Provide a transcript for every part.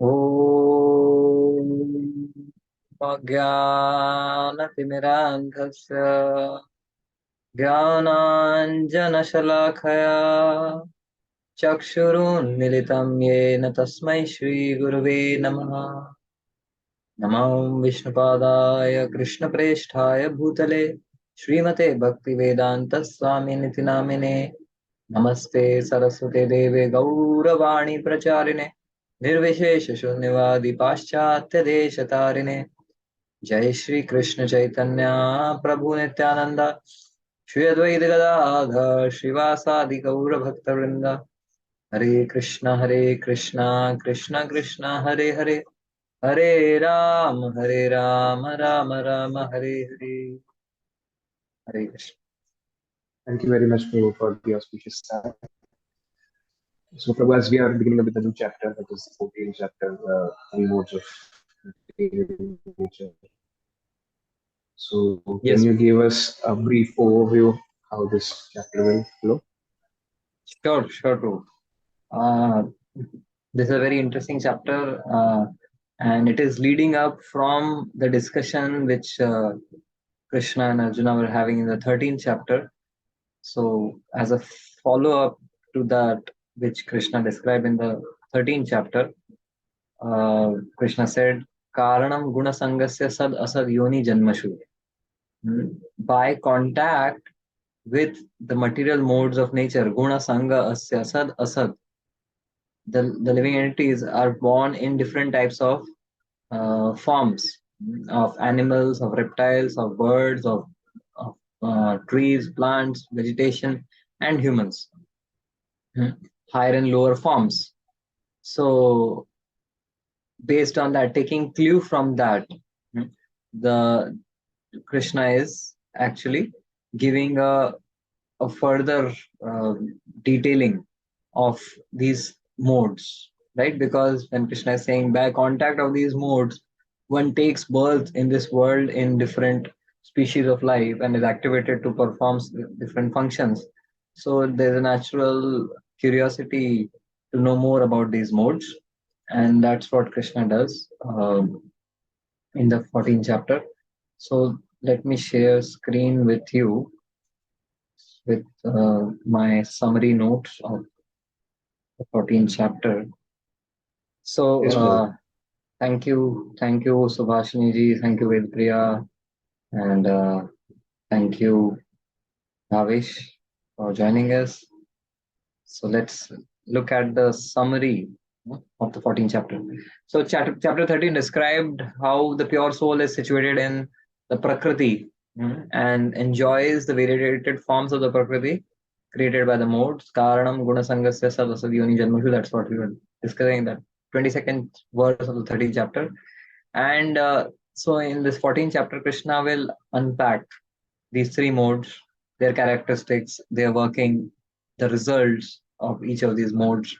ॐ अज्ञानतिमिरान्धस्य ज्ञानाञ्जनशलाखया चक्षुरुन्मिलितं येन तस्मै श्रीगुरुवे नमः। नमो विष्णुपादाय कृष्णप्रेष्ठाय भूतले श्रीमते भक्तिवेदान्तस्वामिनिति नामिने। नमस्ते सरस्वते देवे गौरवाणी प्रचारिणे निर्विशेषशून्यवादी पाश्चात्यदेशतारिणे। जय श्री कृष्ण चैतन्य प्रभु नित्यानंद श्री अद्वैत गदाधर श्रीवासादि गौर भक्तवृंद। हरे कृष्णा कृष्ण कृष्ण हरे हरे, हरे राम राम राम हरे हरे। हरे Krishna. Thank you very much, Prabhu, for the auspicious start. So, Prabhu, as we are beginning with the new chapter, that is the 14th chapter, three modes of nature. So, can Yes, you give us a brief overview how this chapter will flow? sure, true. Uh, this is a very interesting chapter, and it is leading up from the discussion which Krishna and Arjuna were having in the 13th chapter. So, as a follow up to that, which Krishna described in the 13th chapter, Krishna said, Karanam guna sangasya sad asad yoni janmashu. By contact with the material modes of nature, guna sanga asya sad asad, the living entities are born in different types of forms of animals, of reptiles, of birds, of trees, plants, vegetation, and humans, higher and lower forms. So, based on that, taking clue from that, the Krishna is actually giving a further uh, detailing of these modes, right? Because when Krishna is saying by contact of these modes, one takes birth in this world in different species of life and is activated to perform different functions. So there's a natural curiosity to know more about these modes, and that's what Krishna does in the 14th chapter. So let me share screen with you with my summary notes of the 14th chapter. So, Yes, Prabhu. thank you, Subhashini ji, thank you, Vedpriya, and thank you, Navish, for joining us. So, let's look at the summary of the 14th chapter. So, chapter 13 described how the pure soul is situated in the Prakriti and enjoys the variegated forms of the Prakriti created by the modes. Karanam Gunasangasya Sadasad Yoni Janmashu. That's what we were discussing, that 22nd verse of the 13th chapter. And so in this 14th chapter, Krishna will unpack these three modes, their characteristics, their working, the results of each of these modes,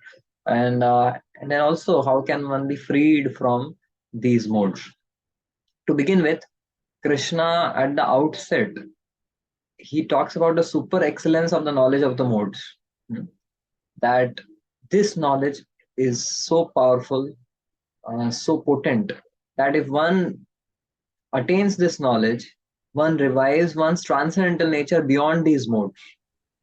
and then also how can one be freed from these modes. To begin with, Krishna at the outset, he talks about the super excellence of the knowledge of the modes. Hmm. That this knowledge is so powerful, so potent, that if one attains this knowledge, one revives one's transcendental nature beyond these modes.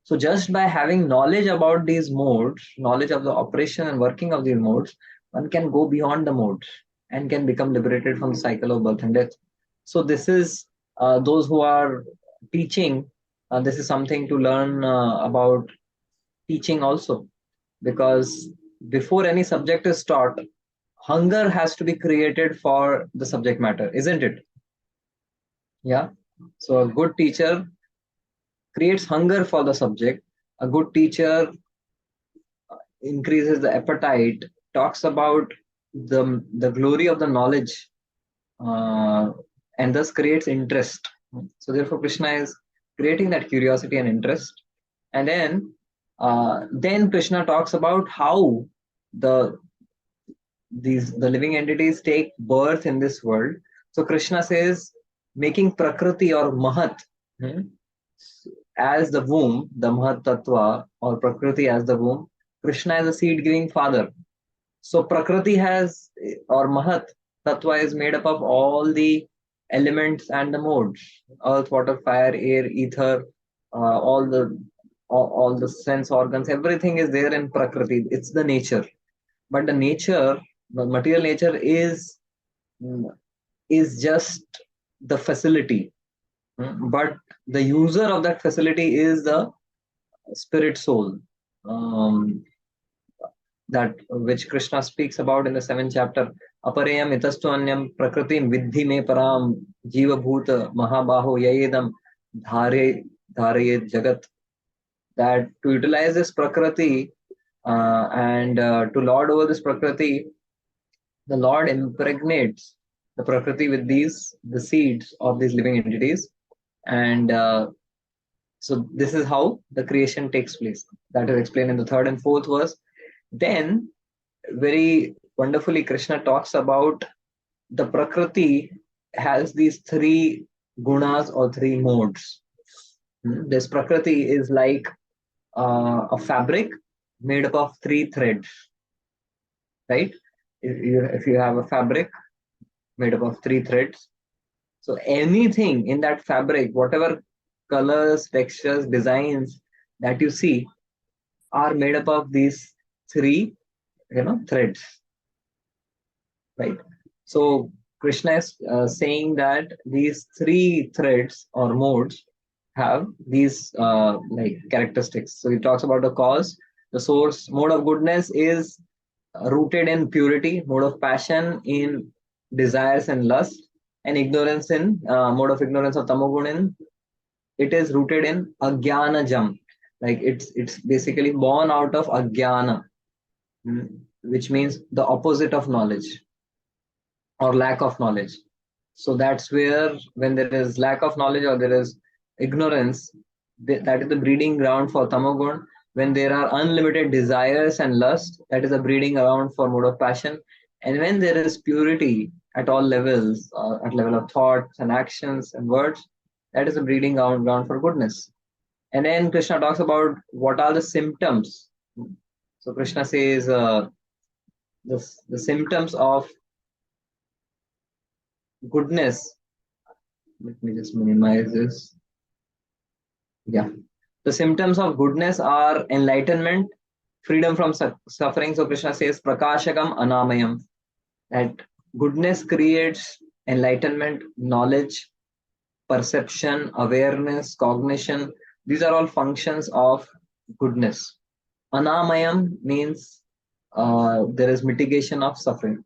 So, just by having knowledge about these modes, knowledge of the operation and working of these modes, one can go beyond the modes and can become liberated from the cycle of birth and death. So, this is those who are teaching, this is something to learn about teaching also, because before any subject is taught, hunger has to be created for the subject matter, isn't it? Yeah. So a good teacher creates hunger for the subject. A good teacher increases the appetite, talks about the glory of the knowledge, uh, and thus creates interest. So therefore, Krishna is creating that curiosity and interest, and then Krishna talks about how the the living entities take birth in this world. So Krishna says, making Prakriti or Mahat as the womb, the Mahat Tattva or Prakriti as the womb, Krishna is a seed giving father. So Prakriti has, or Mahat Tattva is made up of all the elements and the modes: earth, water, fire, air, ether, all the all the sense organs, everything is there in Prakriti. It's the nature. But the nature, the material nature is just the facility. But the user of that facility is the spirit soul. Um, that which Krishna speaks about in the seventh chapter. Apareyam itastu anyam prakritim vidhi me param jiva bhuta mahabaho yayedam dhare jagat. That to utilize this prakriti and to lord over this prakriti, the Lord impregnates the prakriti with the seeds of these living entities, and so this is how the creation takes place. That is explained in the third and fourth verse. Then very wonderfully Krishna talks about the Prakriti has these three gunas or three modes. This Prakriti is like a fabric made up of three threads, right? If you have a fabric made up of three threads, so anything in that fabric, whatever colors, textures, designs that you see are made up of these three, threads, right? So Krishna is saying that these three threads or modes have these like characteristics. So he talks about the cause, the source. Mode of goodness is rooted in purity, mode of passion in desires and lust, and ignorance in mode of ignorance of tamogun, it is rooted in agyana jam. Like it's basically born out of agyana, which means the opposite of knowledge or lack of knowledge. So that's where, when there is lack of knowledge or there is ignorance, that is the breeding ground for tamagun. When there are unlimited desires and lust, that is a breeding ground for mode of passion. And when there is purity at all levels, at level of thoughts and actions and words, that is a breeding ground for goodness. And then Krishna talks about what are the symptoms. So Krishna says the symptoms of goodness. Let me just minimize this. Yeah. The symptoms of goodness are enlightenment, freedom from suffering. So Krishna says, Prakashakam Anamayam. That goodness creates enlightenment, knowledge, perception, awareness, cognition. These are all functions of goodness. Anamayam means there is mitigation of suffering.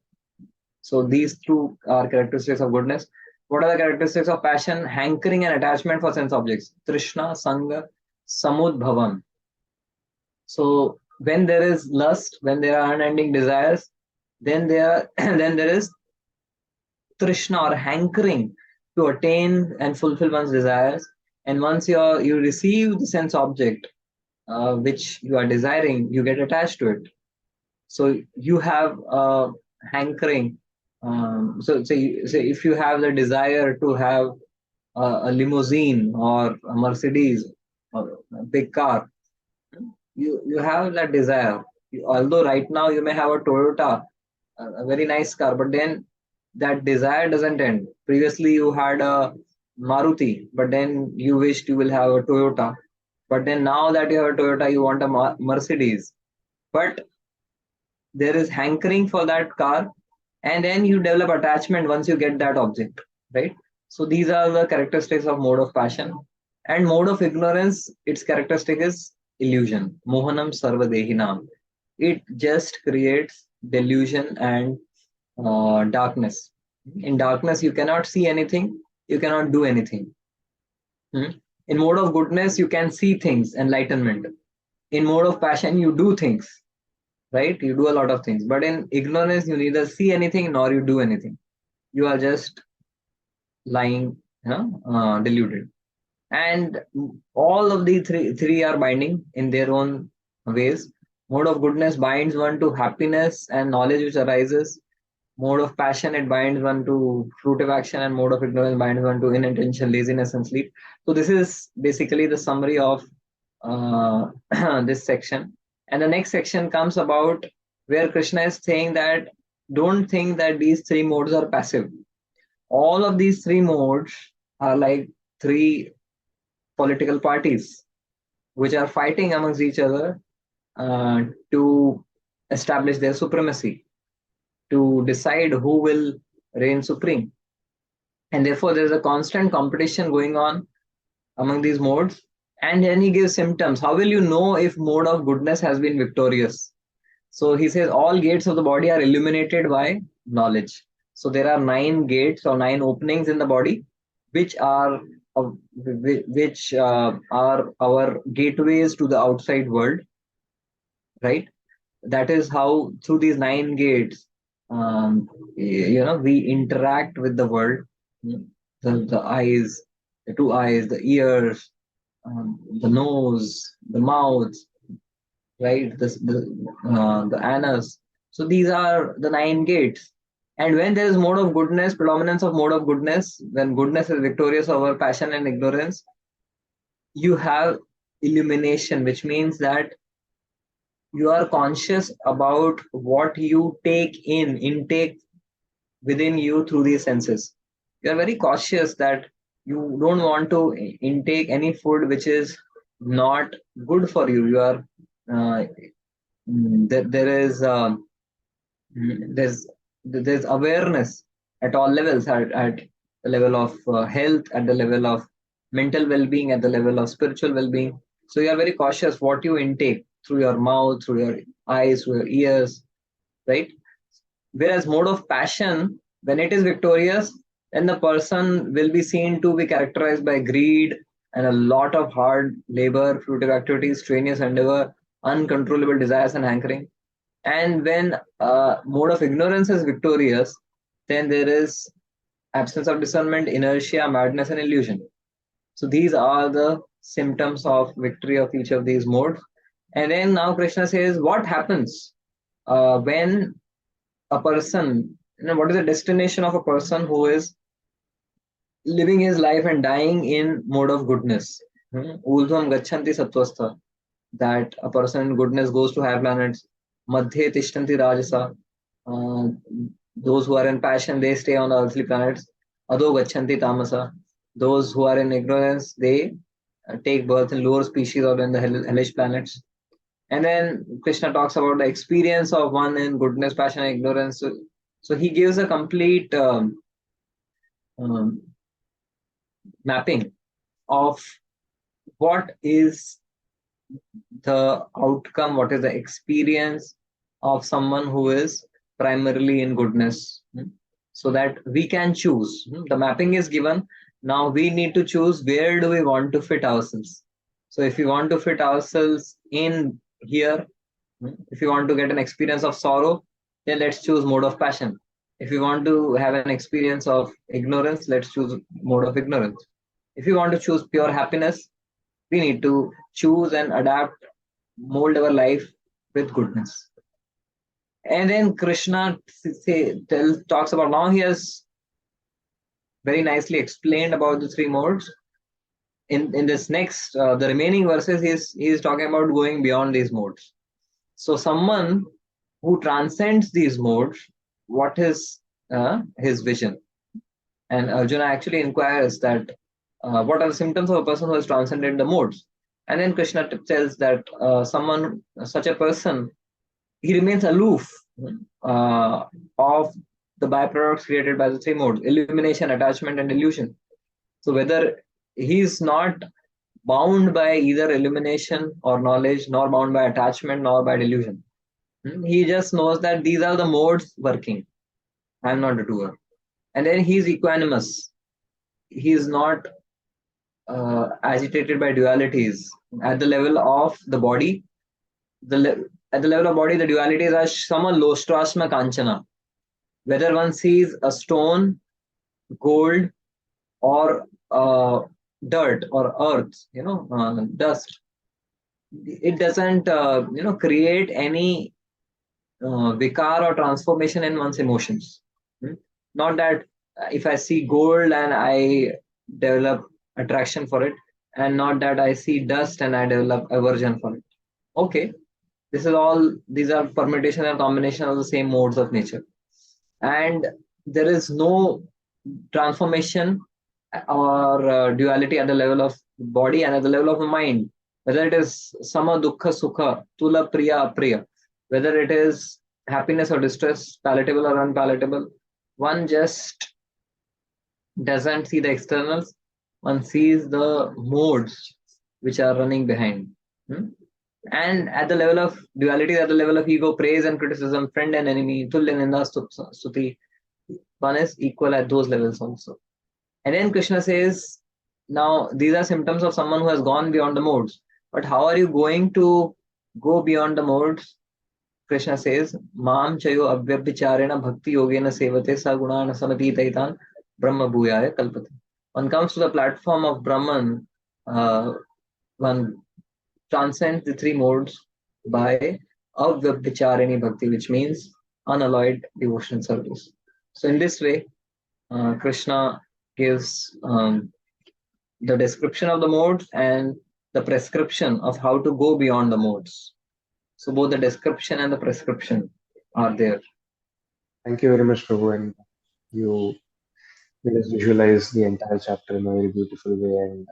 So these two are characteristics of goodness. What are the characteristics of passion? Hankering and attachment for sense objects. Trishna, Sanga, Samudbhavam. So when there is lust, when there are unending desires, then there is Trishna or hankering to attain and fulfill one's desires. And once you receive the sense object which you are desiring, you get attached to it. So you have a hankering. So say if you have the desire to have a limousine or a Mercedes or a big car, you have that desire. Although right now you may have a Toyota, a very nice car, but then that desire doesn't end. Previously you had a Maruti, but then you wished you will have a Toyota. But then now that you have a Toyota, you want a Mercedes. But there is hankering for that car, and then you develop attachment once you get that object, right? So these are the characteristics of mode of passion. And mode of ignorance, its characteristic is illusion. Mohanam sarvadehinam. It just creates delusion and darkness. In darkness, you cannot see anything, you cannot do anything. In mode of goodness, you can see things, enlightenment. In mode of passion, you do things, right? You do a lot of things. But in ignorance, you neither see anything nor you do anything. You are just lying, deluded. And all of the three are binding in their own ways. Mode of goodness binds one to happiness and knowledge which arises. Mode of passion, it binds one to fruitive action, and mode of ignorance binds one to inattention, laziness, and sleep. So this is basically the summary of this section. And the next section comes about where Krishna is saying that don't think that these three modes are passive. All of these three modes are like three political parties which are fighting amongst each other to establish their supremacy, to decide who will reign supreme. And therefore, there's a constant competition going on among these modes. And then he gives symptoms. How will you know if mode of goodness has been victorious? So he says all gates of the body are illuminated by knowledge. So there are 9 gates or 9 openings in the body, which are are our gateways to the outside world, right? That is how through these 9 gates, we interact with the world. The eyes, the 2 eyes, the ears, the nose, the mouth, right? The anus. So these are the 9 gates. And when there is mode of goodness, predominance of mode of goodness, when goodness is victorious over passion and ignorance, you have illumination, which means that you are conscious about what you intake within you through these senses. You are very cautious that you don't want to intake any food which is not good for you. You are there is there's awareness at all levels, at the level of health, at the level of mental well-being, at the level of spiritual well-being. So you are very cautious what you intake through your mouth, through your eyes, through your ears, right? Whereas mode of passion, when it is victorious, then the person will be seen to be characterized by greed and a lot of hard labor, fruitive activities, strenuous endeavor, uncontrollable desires and hankering. And when mode of ignorance is victorious, then there is absence of discernment, inertia, madness, and illusion. So these are the symptoms of victory of each of these modes. And then now Krishna says, what happens when a person, what is the destination of a person who is living his life and dying in mode of goodness? Urdhvam gachanti sattvastha, that a person in goodness goes to higher planets. Madhye tishtanti rajasa, those who are in passion, they stay on the earthly planets. Adho gachanti tamasa, those who are in ignorance, they take birth in lower species or in the hellish planets. And then Krishna talks about the experience of one in goodness, passion, and ignorance. So he gives a complete um, mapping of what is the outcome, what is the experience of someone who is primarily in goodness, so that we can choose. The mapping is given. Now we need to choose where do we want to fit ourselves. So if we want to fit ourselves in here, if you want to get an experience of sorrow, then let's choose mode of passion. If you want to have an experience of ignorance, let's choose mode of ignorance. If you want to choose pure happiness, we need to choose and adapt, mold our life with goodness. And then Krishna talks about, now he has very nicely explained about the 3 modes. In this next, the remaining verses, he's talking about going beyond these modes. So someone who transcends these modes, what is his vision? And Arjuna actually inquires that what are the symptoms of a person who has transcended the modes? And then Krishna tells that such a person, he remains aloof of the byproducts created by the 3 modes: illumination, attachment, and illusion. So whether he is not bound by either illumination or knowledge, nor bound by attachment, nor by delusion. He just knows that these are the modes working. I am not the doer. And then he is equanimous. He is not agitated by dualities. At the level of the body, at the level of body, the dualities are sama lostrasma kanchana. Whether one sees a stone, gold, or dirt or earth, dust, it doesn't create any vikar or transformation in one's emotions. Not that if I see gold and I develop attraction for it, and not that I see dust and I develop aversion for it. Okay, These are permutation and combination of the same modes of nature. And there is no transformation or duality at the level of body and at the level of the mind. Whether it is sama, dukkha, sukha, tula, priya, apriya, whether it is happiness or distress, palatable or unpalatable, one just doesn't see the externals, one sees the modes which are running behind. Hmm? And at the level of duality, at the level of ego, praise and criticism, friend and enemy, tulya ninda stuti, one is equal at those levels also. And then Krishna says, now these are symptoms of someone who has gone beyond the modes. But how are you going to go beyond the modes? Krishna says, Mam chayo avyabhicharena bhakti yogena sevate saguna samatitaitan brahma bhuyaya kalpate. One comes to the platform of Brahman, one transcends the three modes by avyabhichareni bhakti, which means unalloyed devotional service. So in this way, Krishna gives the description of the modes and the prescription of how to go beyond the modes. So both the description and the prescription are there. Thank you very much, Prabhu, and you made us visualize the entire chapter in a very beautiful way, and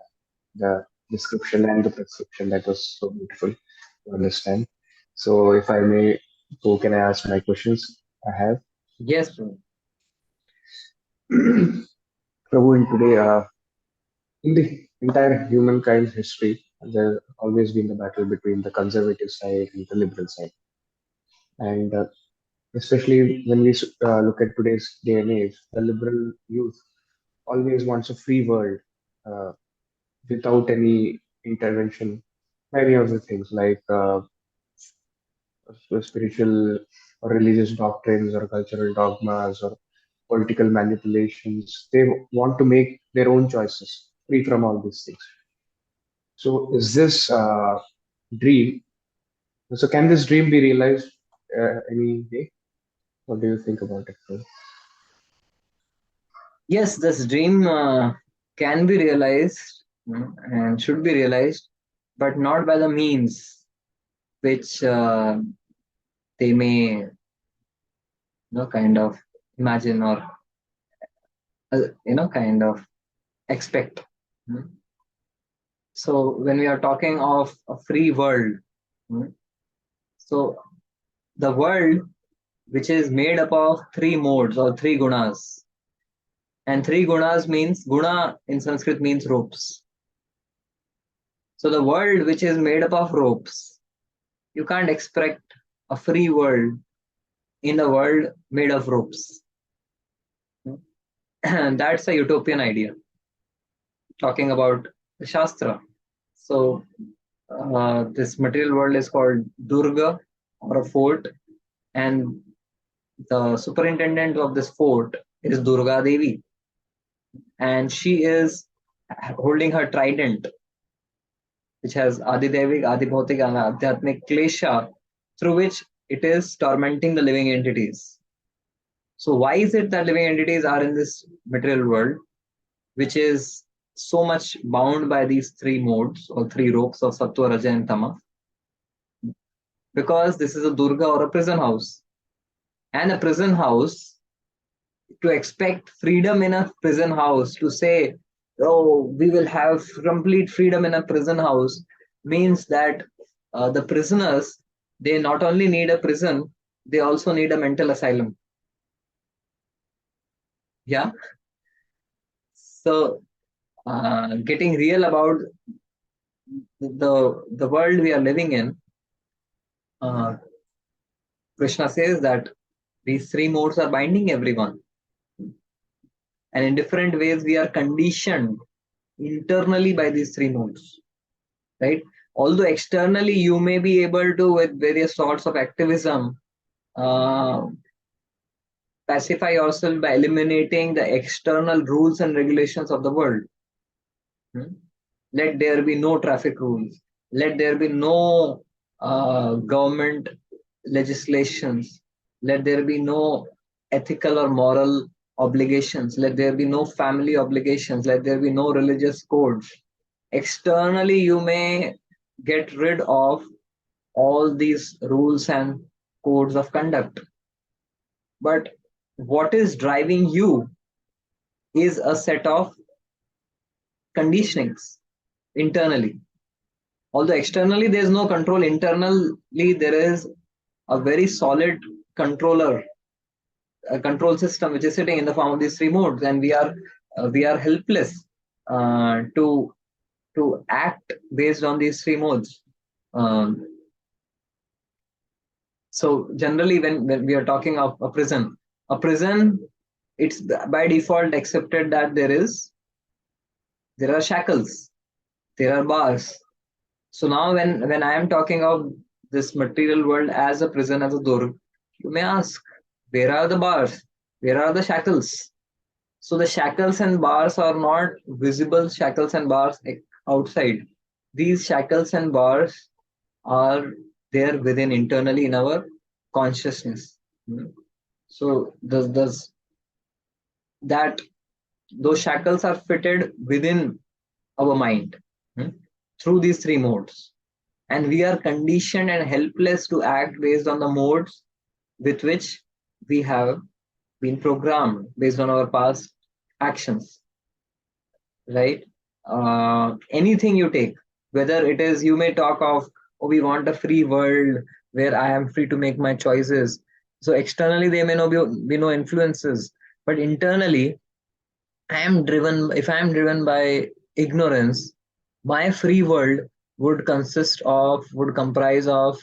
the description and the prescription, that was so beautiful to understand. So, if I may, so can I ask my questions I have? Yes, Prabhu. Prabhu, in today, in the entire humankind's history, there's always been the battle between the conservative side and the liberal side. And especially when we look at today's day and age, the liberal youth always wants a free world uh, without any intervention by any of the things like spiritual or religious doctrines or cultural dogmas or political manipulations. They want to make their own choices free from all these things. So, is this dream? So, can this dream be realized any day? What do you think about it? Phil? Yes, this dream can be realized and should be realized, but not by the means which they may kind of imagine or kind of expect. Hmm. So when we are talking of a free world, so the world which is made up of three modes or three gunas, and three gunas means guna in Sanskrit means ropes. So the world which is made up of ropes, you can't expect a free world in a world made of ropes. And that's a utopian idea. Talking about the Shastra. So this material world is called Durga or a fort, and the superintendent of this fort is Durga Devi, and she is holding her trident, which has Adidevik, Adibhautik, and Adhyatmik Klesha, through which it is tormenting the living entities. So why is it that living entities are in this material world, which is so much bound by these three modes or three ropes of Sattva, Raja, and Tama? Because this is a Durga or a prison house. And a prison house, to expect freedom in a prison house, to say, oh, we will have complete freedom in a prison house, means that the prisoners, they not only need a prison, they also need a mental asylum. Yeah. So getting real about the world we are living in, Krishna says that these three modes are binding everyone. And in different ways, we are conditioned internally by these three modes, right? Although externally, you may be able to, with various sorts of activism, pacify yourself by eliminating the external rules and regulations of the world. Let there be no traffic rules. Let there be no government legislations. Let there be no ethical or moral obligations. Let there be no family obligations. Let there be no religious codes. Externally, you may get rid of all all these rules and codes of conduct. But what is driving you is a set of conditionings internally. Although externally there is no control, internally there is a very solid controller, a control system which is sitting in the form of these three modes, and we are helpless to act based on these three modes. So generally, when we are talking of a prison, it's by default accepted that there are shackles, there are bars. So now when I am talking of this material world as a prison, as a door, you may ask, where are the bars? Where are the shackles? So the shackles and bars are not visible shackles and bars outside. These shackles and bars are there within, internally in our consciousness. So does that those shackles are fitted within our mind through these three modes, and we are conditioned and helpless to act based on the modes with which we have been programmed based on our past actions, right? Anything you take, whether it is, you may talk of, oh, we want a free world where I am free to make my choices. So externally there may not be no influences, but internally if I am driven by ignorance, my free world would comprise of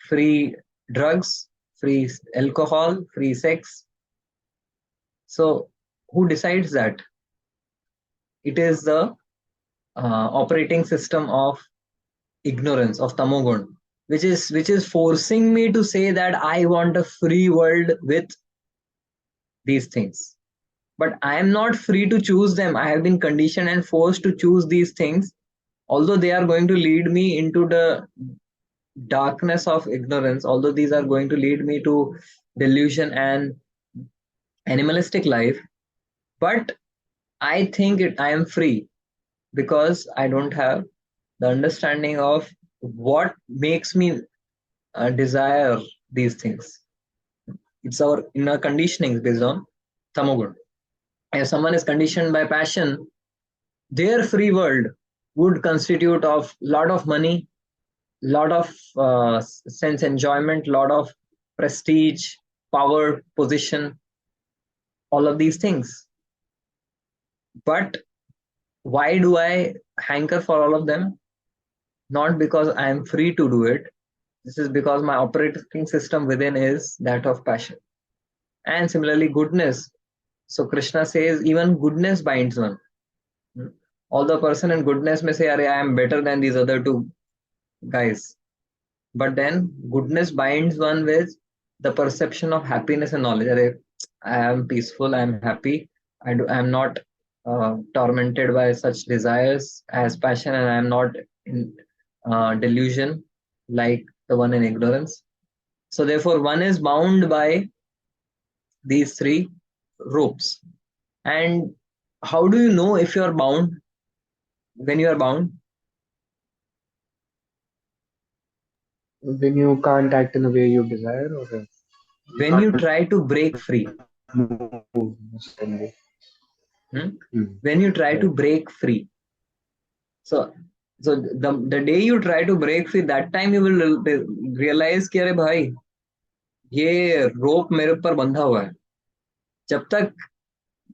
free drugs, free alcohol, free sex. So who decides that? It is the operating system of ignorance, of tamogun, which is forcing me to say that I want a free world with these things. But I am not free to choose them. I have been conditioned and forced to choose these things, although they are going to lead me into the darkness of ignorance, although these are going to lead me to delusion and animalistic life. But I think I am free because I don't have the understanding of what makes me desire these things. It's our inner conditioning based on tamogun. If someone is conditioned by passion, their free world would constitute of lot of money, lot of sense enjoyment, lot of prestige, power, position, all of these things. But why do I hanker for all of them? Not because I am free to do it. This is because my operating system within is that of passion. And similarly, goodness. So Krishna says even goodness binds one. Although a person in goodness may say, I am better than these other two guys. But then goodness binds one with the perception of happiness and knowledge. I am peaceful, I am happy. I am not tormented by such desires as passion, and I am not in delusion like the one in ignorance. So therefore, one is bound by these three ropes. And how do you know if you are bound? When you are bound? When you can't act in a way you desire, or when you try to break free. When you try to break free. So the day you try to break free, that time you will realize कि अरे भाई ये rope मेरे ऊपर बंधा हुआ है. जब तक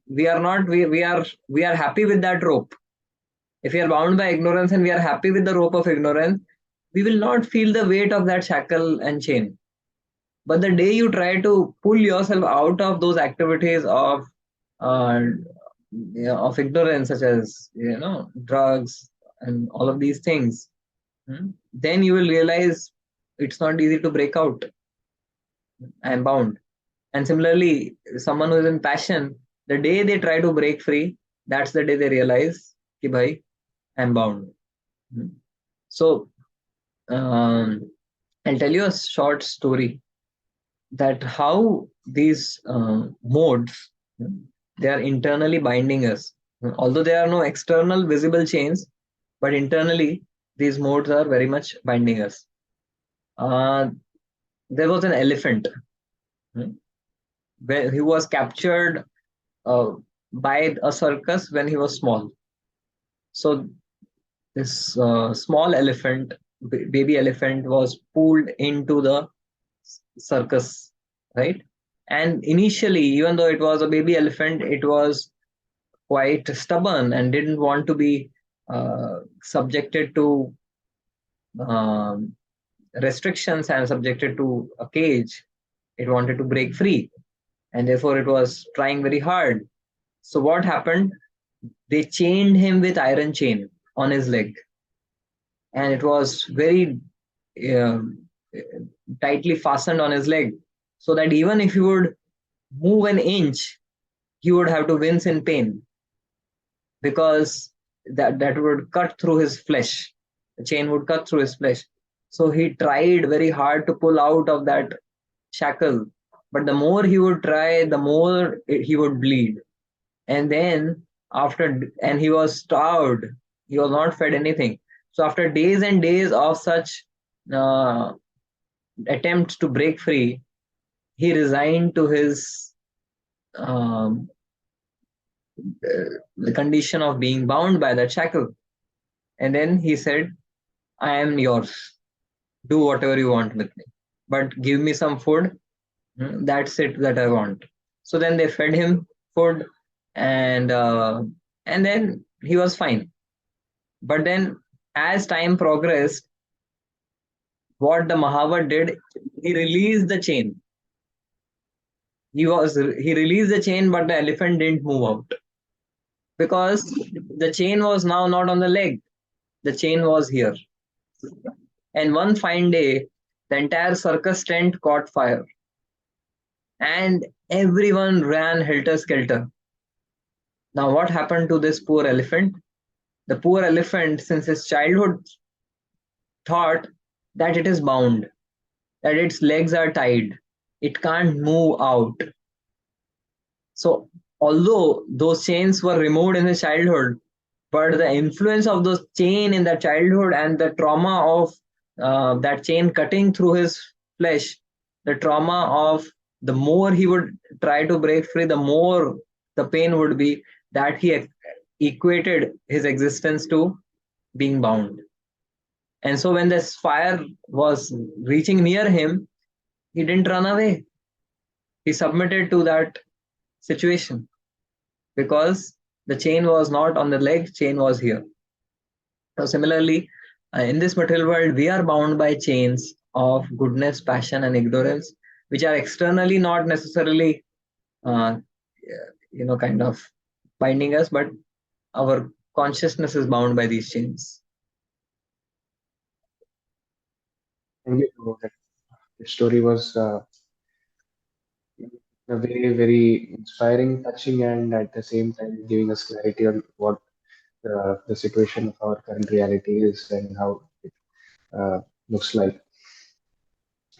we are happy with that rope. If we are bound by ignorance and we are happy with the rope of ignorance, we will not feel the weight of that shackle and chain. But the day you try to pull yourself out of those activities of ignorance, such as drugs and all of these things, then you will realize it's not easy to break out. I am bound. And similarly, someone who is in passion, the day they try to break free, that's the day they realize कि भाई I am bound. So I'll tell you a short story that how these modes, they are internally binding us. Although there are no external visible chains, but internally these modes are very much binding us. There was an elephant, hmm, where he was captured uh, by a circus when he was small. So this small elephant, baby elephant, was pulled into the circus, right? And initially, even though it was a baby elephant, it was quite stubborn and didn't want to be subjected to um, restrictions and subjected to a cage. It wanted to break free, and therefore it was trying very hard. So what happened? They chained him with iron chain on his leg, and it was very uh, tightly fastened on his leg, so that even if he would move an inch, he would have to wince in pain, because that would cut through his flesh. The chain would cut through his flesh. So he tried very hard to pull out of that shackle, but the more he would try, the more he would bleed. And then and he was starved. He was not fed anything. So after days and days of such uh, attempts to break free, he resigned to his um, the condition of being bound by that shackle. And then he said, I am yours. Do whatever you want with me, but give me some food. That's it that I want. So then they fed him food, and then he was fine. But then, as time progressed, what the Mahavat did, he released the chain. He released the chain, but the elephant didn't move out, because the chain was now not on the leg. The chain was here. And one fine day, the entire circus tent caught fire, and everyone ran helter skelter. Now, what happened to this poor elephant? The poor elephant, since his childhood, thought that it is bound, that its legs are tied, it can't move out. So, although those chains were removed in his childhood, but the influence of those chain in the childhood and the trauma of that chain cutting through his flesh, the trauma of the more he would try to break free, the more the pain would be, that he equated his existence to being bound. And so when this fire was reaching near him, he didn't run away. He submitted to that situation, because the chain was not on the leg, chain was here. So similarly, in this material world, we are bound by chains of goodness, passion, and ignorance, which are externally not necessarily, uh, kind of binding us, but our consciousness is bound by these chains. Thank you for that. The story was a very, very inspiring, touching, and at the same time giving us clarity on what the situation of our current reality is and how it looks like.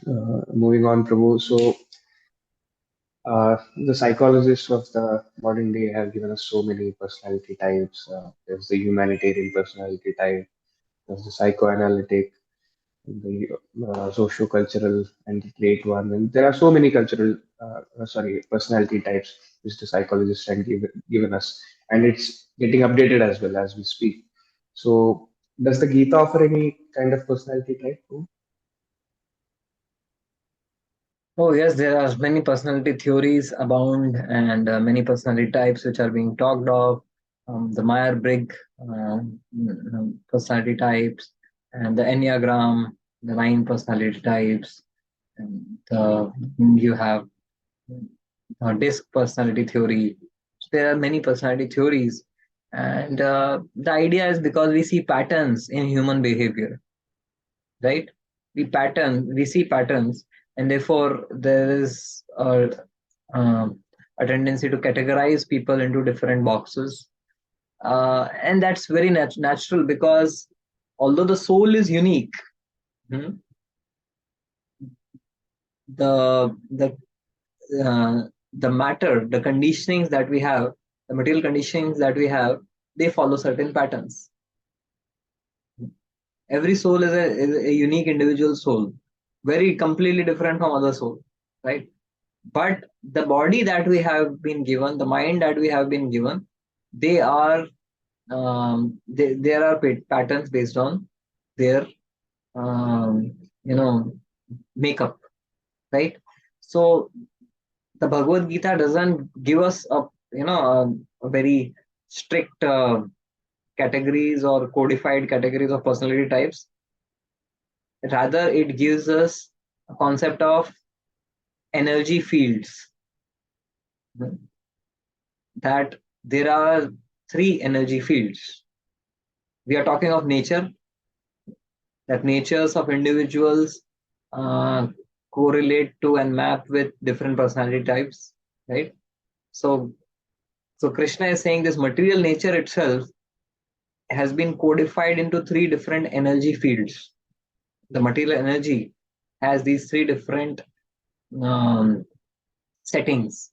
Moving on, Prabhu. So, the psychologists of the modern day have given us so many personality types. There's the humanitarian personality type, there's the psychoanalytic, the socio-cultural, and the trait one. And there are so many personality types which the psychologists have given us, and it's getting updated as well as we speak. So, does the Gita offer any kind of personality type? Oh, yes, there are many personality theories abound, and many personality types which are being talked of. The Meyer-Briggs personality types, and the Enneagram, the 9 personality types, and you have DISC personality theory. So there are many personality theories, and the idea is because we see patterns in human behavior, right? We see patterns, and therefore there is um, a tendency to categorize people into different boxes, and that's very natural, because although the soul is unique, hmm, the the matter, the conditionings that we have, the material conditionings that we have, they follow certain patterns. Every soul is a unique individual soul. very completely different from other soul, right? But the body that we have been given, the mind that we have been given, they are there are patterns based on their um, makeup, right? So the Bhagavad Gita doesn't give us a very strict categories or codified categories of personality types. Rather, it gives us a concept of energy fields, that there are three energy fields. We are talking of nature, that natures of individuals uh, correlate to and map with different personality types, right? So, so Krishna is saying this material nature itself has been codified into three different energy fields. The material energy has these three different um, settings: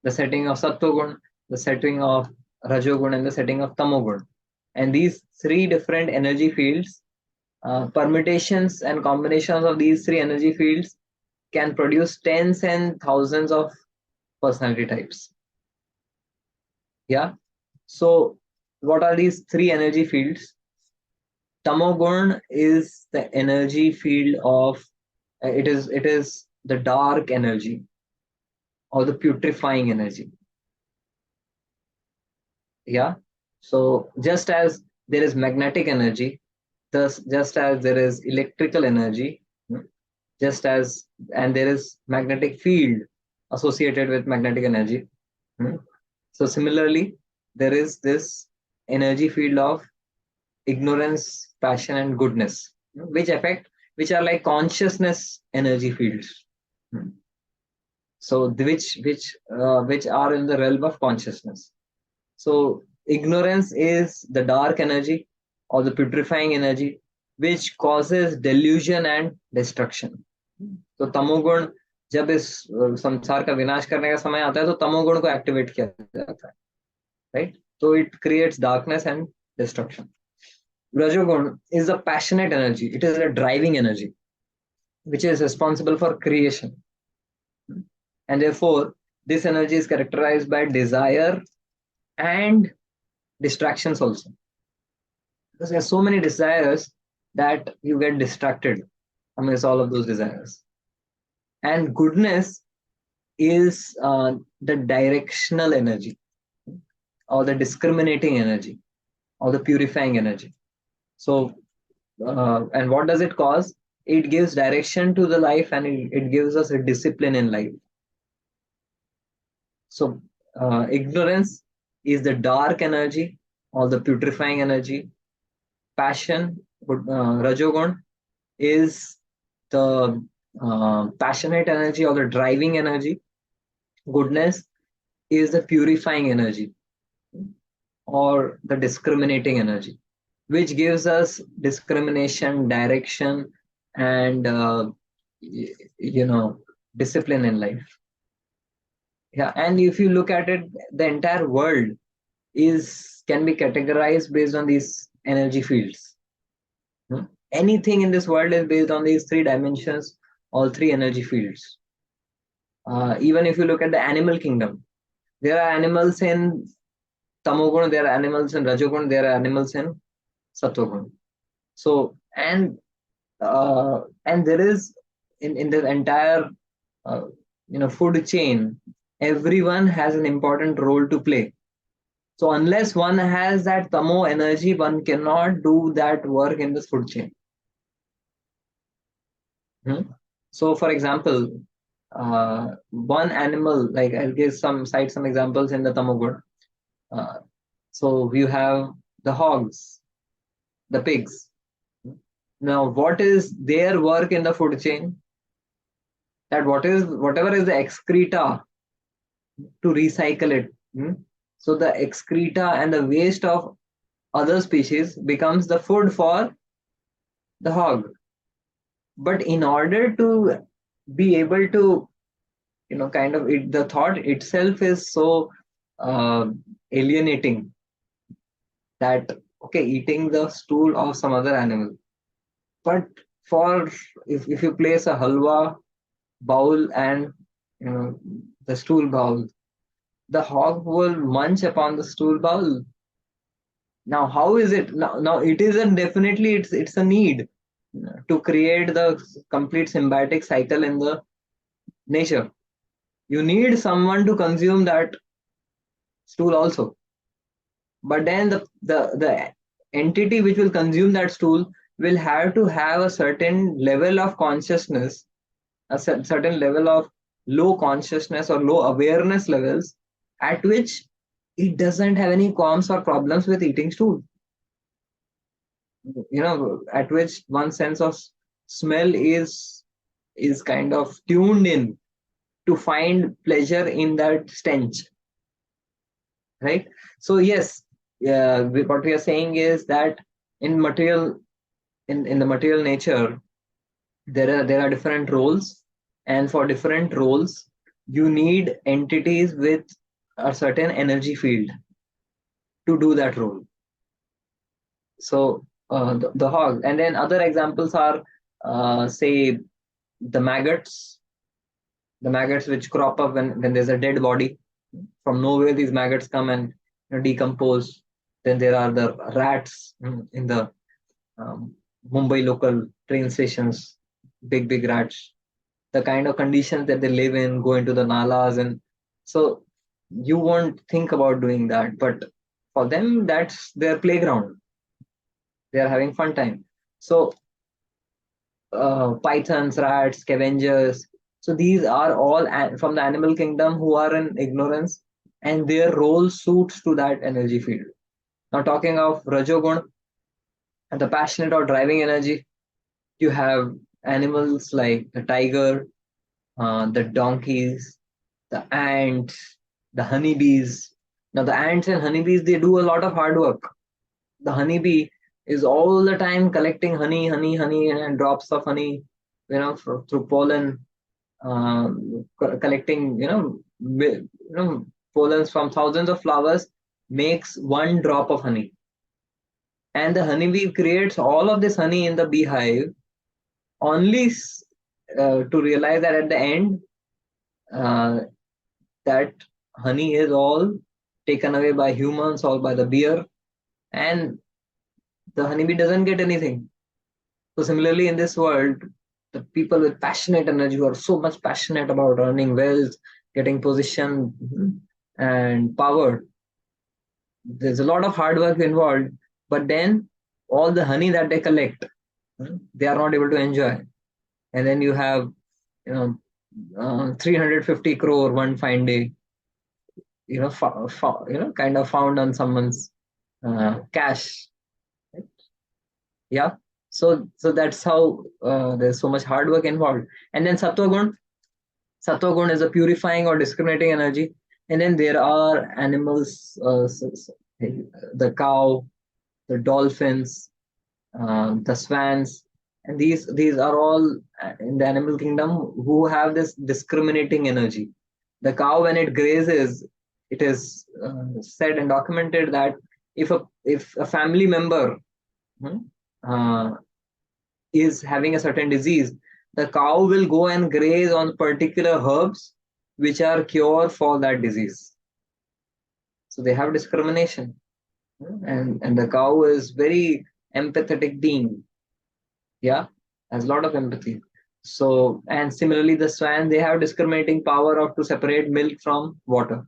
the setting of Sattvagun, the setting of Rajogun, and the setting of Tamogun. And these three different energy fields, permutations and combinations of these three energy fields can produce tens and thousands of personality types. Yeah. So, what are these three energy fields? Tamogun is the energy field of it is the dark energy or the putrefying energy. Yeah. So just as there is magnetic energy, thus just as there is electrical energy, just as and there is magnetic field associated with magnetic energy. So similarly, there is this energy field of ignorance, passion, and goodness, which are like consciousness energy fields. So which are in the realm of consciousness. So ignorance is the dark energy or the putrefying energy, which causes delusion and destruction. तो तमोगुण जब इस संसार का विनाश करने का समय आता है तो तमोगुण को एक्टिवेट किया जाता है, right? So it creates darkness and destruction. Rajogun is a passionate energy. It is a driving energy, which is responsible for creation. And therefore, this energy is characterized by desire and distractions also. Because there are so many desires that you get distracted amidst all of those desires. And goodness is the directional energy or the discriminating energy or the purifying energy. So, and what does it cause? It gives direction to the life, and it gives us a discipline in life. So, ignorance is the dark energy or the putrefying energy. Passion, Rajogun, is the passionate energy or the driving energy. Goodness is the purifying energy or the discriminating energy, which gives us discrimination, direction, and discipline in life. Yeah, and if you look at it, the entire world can be categorized based on these energy fields. Anything in this world is based on these three dimensions, all three energy fields. Even if you look at the animal kingdom, there are animals in Tamogun, there are animals in Rajogun, there are animals in Sattvagun. So, and there is in the entire food chain, everyone has an important role to play. So unless one has that tamo energy, one cannot do that work in this food chain. So, for example, one animal, like I'll cite some examples in the Tamogun. So you have the hogs, the pigs. Now, what is their work in the food chain? That whatever is the excreta, to recycle it. So the excreta and the waste of other species becomes the food for the hog. But in order to be able to, the thought itself is so alienating that, okay, eating the stool of some other animal. But for if you place a halwa bowl and the stool bowl, the hog will munch upon the stool bowl. Now, how is it? Now it isn't definitely it's a need to create the complete symbiotic cycle in the nature. You need someone to consume that stool also. But then the entity which will consume that stool will have to have a certain level of consciousness, a certain level of low consciousness or low awareness levels, at which it doesn't have any qualms or problems with eating stool. At which one sense of smell is kind of tuned in to find pleasure in that stench, right? So yes, what we are saying is that in material in the material nature, there are different roles, and for different roles you need entities with a certain energy field to do that role. So the hog, and then other examples are say the maggots which crop up when there's a dead body. From nowhere these maggots come and decompose. Then there are the rats in the Mumbai local train stations, big rats. The kind of conditions that they live in, go into the nalas, and so you won't think about doing that, but for them that's their playground. They are having fun time. So pythons, rats, scavengers. So these are all from the animal kingdom who are in ignorance, and their role suits to that energy field. Now, talking of Rajogun and the passionate or driving energy, you have animals like the tiger, the donkeys, the ants, the honeybees. Now, the ants and honeybees, they do a lot of hard work. The honeybee is all the time collecting honey, and drops of honey, through pollen, collecting, pollens from thousands of flowers, makes one drop of honey. And the honeybee creates all of this honey in the beehive, only to realize that at the end, uh, that honey is all taken away by humans or by the beer, and the honeybee doesn't get anything. So similarly, in this world, the people with passionate energy who are so much passionate about earning wealth, getting position and power, there's a lot of hard work involved. But then all the honey that they collect, they are not able to enjoy. And then you have, 350 crore one fine day, kind of found on someone's cash. Right? Yeah. So that's how there's so much hard work involved. And then sattva gun is a purifying or discriminating energy. And then there are animals, the cow, the dolphins, the swans, and these are all in the animal kingdom who have this discriminating energy. The cow, when it grazes, it is said and documented that if a family member hmm, uh, is having a certain disease, the cow will go and graze on particular herbs which are cure for that disease. So they have discrimination, and the cow is very empathetic being. Yeah, has a lot of empathy. So, and similarly, the swan, they have discriminating power of to separate milk from water.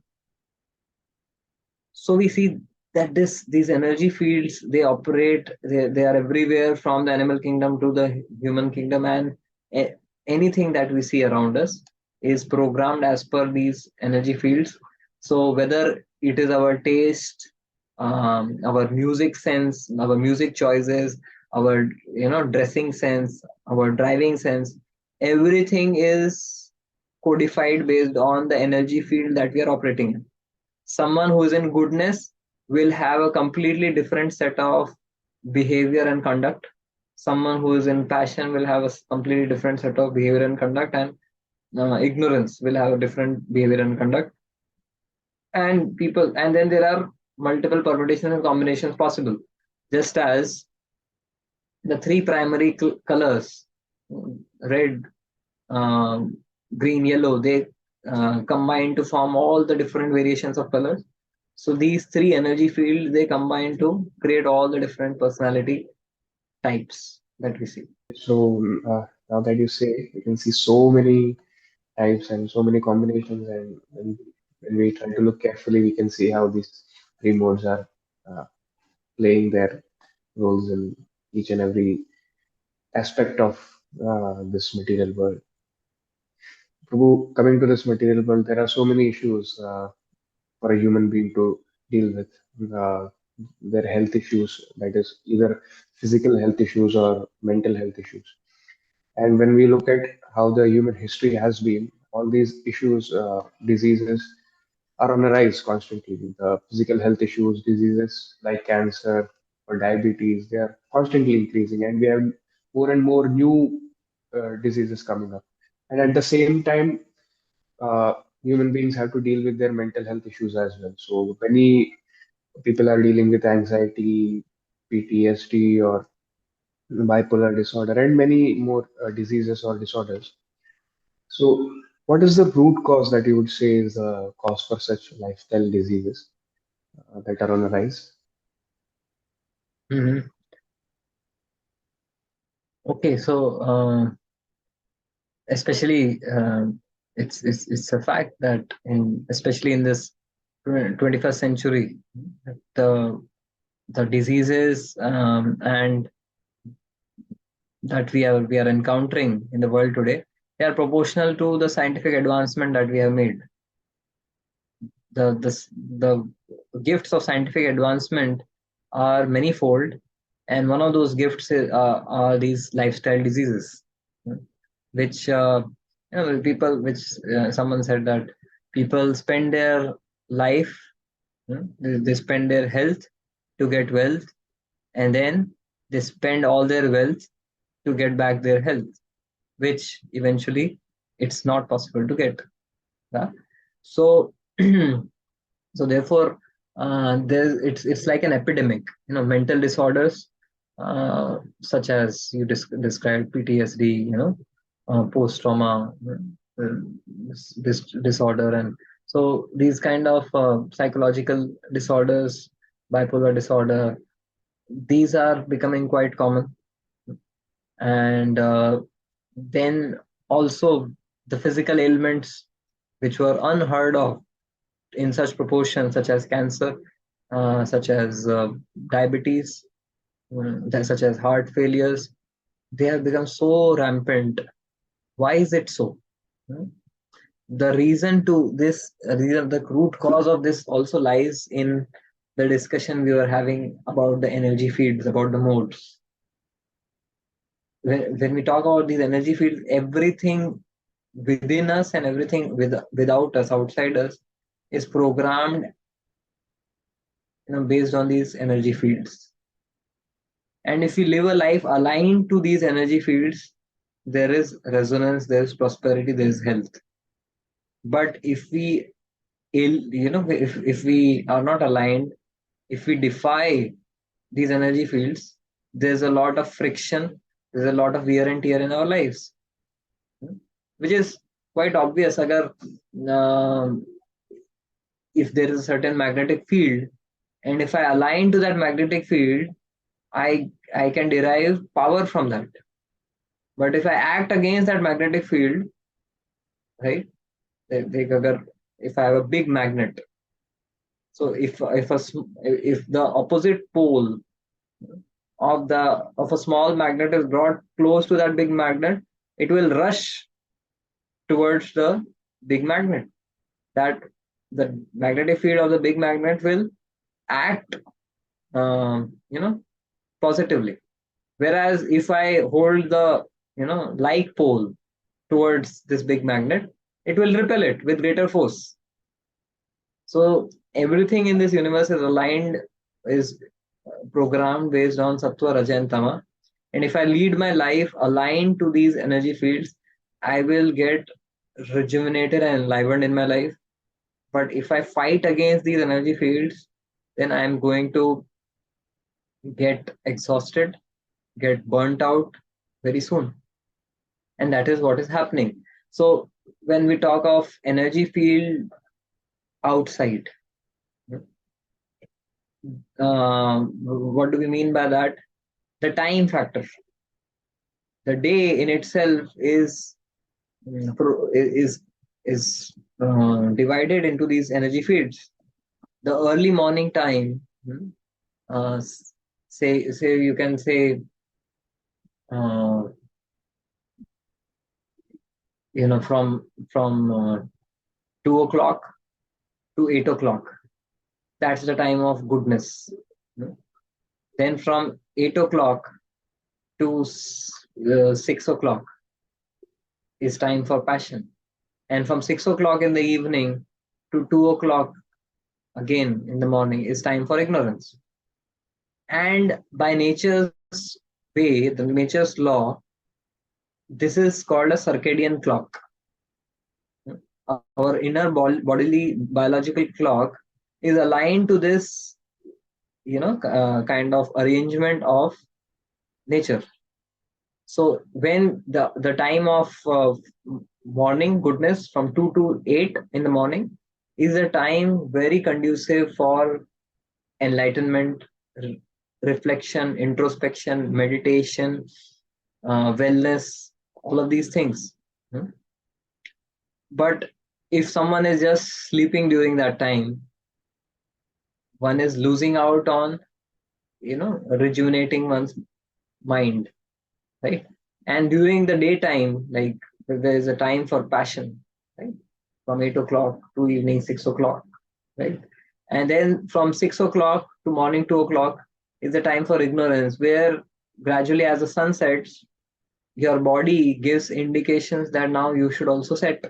So we see that these energy fields, they operate, they are everywhere from the animal kingdom to the human kingdom, and anything that we see around us is programmed as per these energy fields. So whether it is our taste, our music sense, our music choices, our dressing sense, our driving sense, everything is codified based on the energy field that we are operating in. Someone who is in goodness will have a completely different set of behavior and conduct. Someone who is in passion will have a completely different set of behavior and conduct, and ignorance will have a different behavior and conduct. And then there are multiple permutations and combinations possible, just as the three primary colors red, green, yellow, they combine to form all the different variations of colors. So these three energy fields, they combine to create all the different personality types that we see. So now that you say, you can see so many types and so many combinations, and when we try to look carefully, we can see how these three modes are uh, playing their roles in each and every aspect of this material world. Coming to this material world, there are so many issues for a human being to deal with. Uh, their health issues, that is either physical health issues or mental health issues. And when we look at how the human history has been, all these issues, diseases are on a rise constantly. The physical health issues, diseases like cancer or diabetes, they are constantly increasing, and we have more and more new diseases coming up. And at the same time, uh, human beings have to deal with their mental health issues as well. So many people are dealing with anxiety, PTSD, or bipolar disorder, and many more diseases or disorders. So, what is the root cause that you would say is the cause for such lifestyle diseases that are on the rise? Mhm. Okay, so especially it's a fact that in especially in this 21st century, the the diseases and that we are encountering in the world today, they are proportional to the scientific advancement that we have made. The gifts of scientific advancement are manifold, and one of those gifts are these lifestyle diseases, which people, which someone said that people spend their life, they spend their health to get wealth, and then they spend all their wealth to get back their health, which eventually it's not possible to get. Yeah? So so therefore it's like an epidemic, mental disorders, such as you described, PTSD, post trauma, this disorder, and so these kind of psychological disorders, bipolar disorder, these are becoming quite common. And then also the physical ailments which were unheard of in such proportions, such as cancer, such as diabetes, such as heart failures, they have become so rampant. Why is it so? Hmm? The reason to this, the root cause of this also lies in the discussion we were having about the energy fields, about the modes. When we talk about these energy fields, everything within us and everything without us, outside us, is programmed, based on these energy fields. And if we live a life aligned to these energy fields, there is resonance, there is prosperity, there is health. But if we if we are not aligned, if we defy these energy fields, there's a lot of friction, there's a lot of wear and tear in our lives, which is quite obvious. Agar, um, if there is a certain magnetic field, and if I align to that magnetic field, I can derive power from that. But if I act against that magnetic field, right? If I have a big magnet, so if the opposite pole of a small magnet is brought close to that big magnet, it will rush towards the big magnet. That the magnetic field of the big magnet will act, positively. Whereas if I hold the like pole towards this big magnet, it will repel it with greater force. So everything in this universe is aligned, is programmed based on Sattva, Raja, and Tama. And if I lead my life aligned to these energy fields, I will get rejuvenated and enlivened in my life. But if I fight against these energy fields, then I'm going to get exhausted, get burnt out very soon. and that is what is happening. So when we talk of energy field outside, what do we mean by that? The time factor. The day in itself is divided into these energy fields. The early morning time, uh, say you can say, uh, from 2 o'clock to 8 o'clock. That's the time of goodness. Then from 8 o'clock to 6 o'clock is time for passion, and from 6 o'clock in the evening to 2 o'clock again in the morning is time for ignorance. And by nature's way, the nature's law, this is called a circadian clock. Our inner bodily biological clock is aligned to this, kind of arrangement of nature. So when the time of morning goodness from 2 to 8 in the morning is a time very conducive for enlightenment, reflection, introspection, meditation, wellness, all of these things. But if someone is just sleeping during that time, one is losing out on, rejuvenating one's mind, right? And during the daytime, like, there is a time for passion, right? From 8 o'clock to evening 6 o'clock, right? And then from 6 o'clock to morning 2 o'clock is the time for ignorance, where gradually as the sun sets, your body gives indications that now you should also set.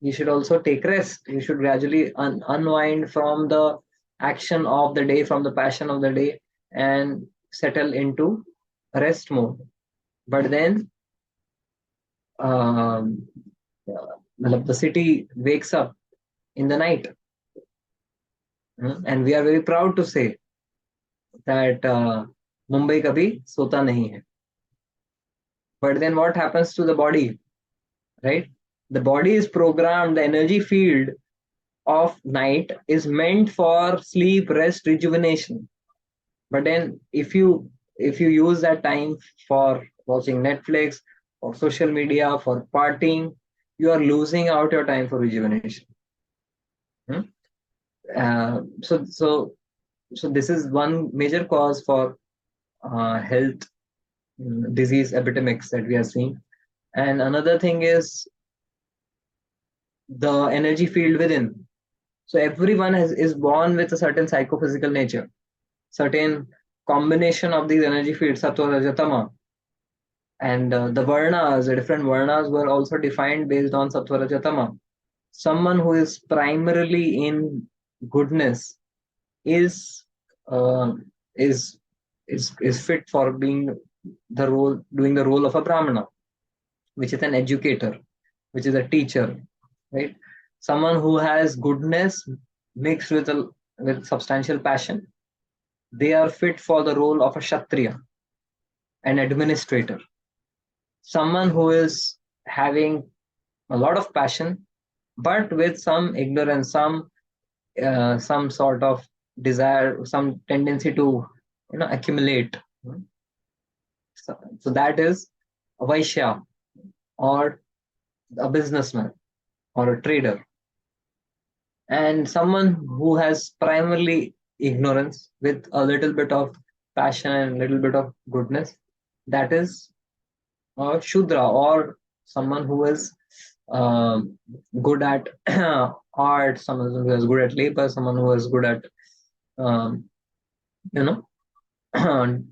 You should also take rest. You should gradually unwind from the action of the day, from the passion of the day, and settle into rest mode. But then um, the city wakes up in the night. And we are very proud to say that Mumbai kabhi sota nahi hai. But then what happens to the body, right? The body is programmed, the energy field of night is meant for sleep, rest, rejuvenation. But then if you use that time for watching Netflix, for social media, for partying, you are losing out your time for rejuvenation. Hmm? So this is one major cause for health disease epidemics that we are seeing. And another thing is the energy field within. So everyone is born with a certain psychophysical nature, certain combination of these energy fields, sattva, raja, tama. And the varnas, the different varnas were also defined based on sattva, raja, tama. Someone who is primarily in goodness is uh, is is fit for doing the role of a brahmana, which is an educator, which is a teacher, right? Someone who has goodness mixed with substantial passion, they are fit for the role of a kshatriya, an administrator. Someone who is having a lot of passion, but with some ignorance, some sort of desire, some tendency to accumulate. So that is a Vaishya, or a businessman, or a trader. And someone who has primarily ignorance with a little bit of passion and a little bit of goodness, that is a Shudra, or someone who is good at art, someone who is good at labor, someone who is good at um, you know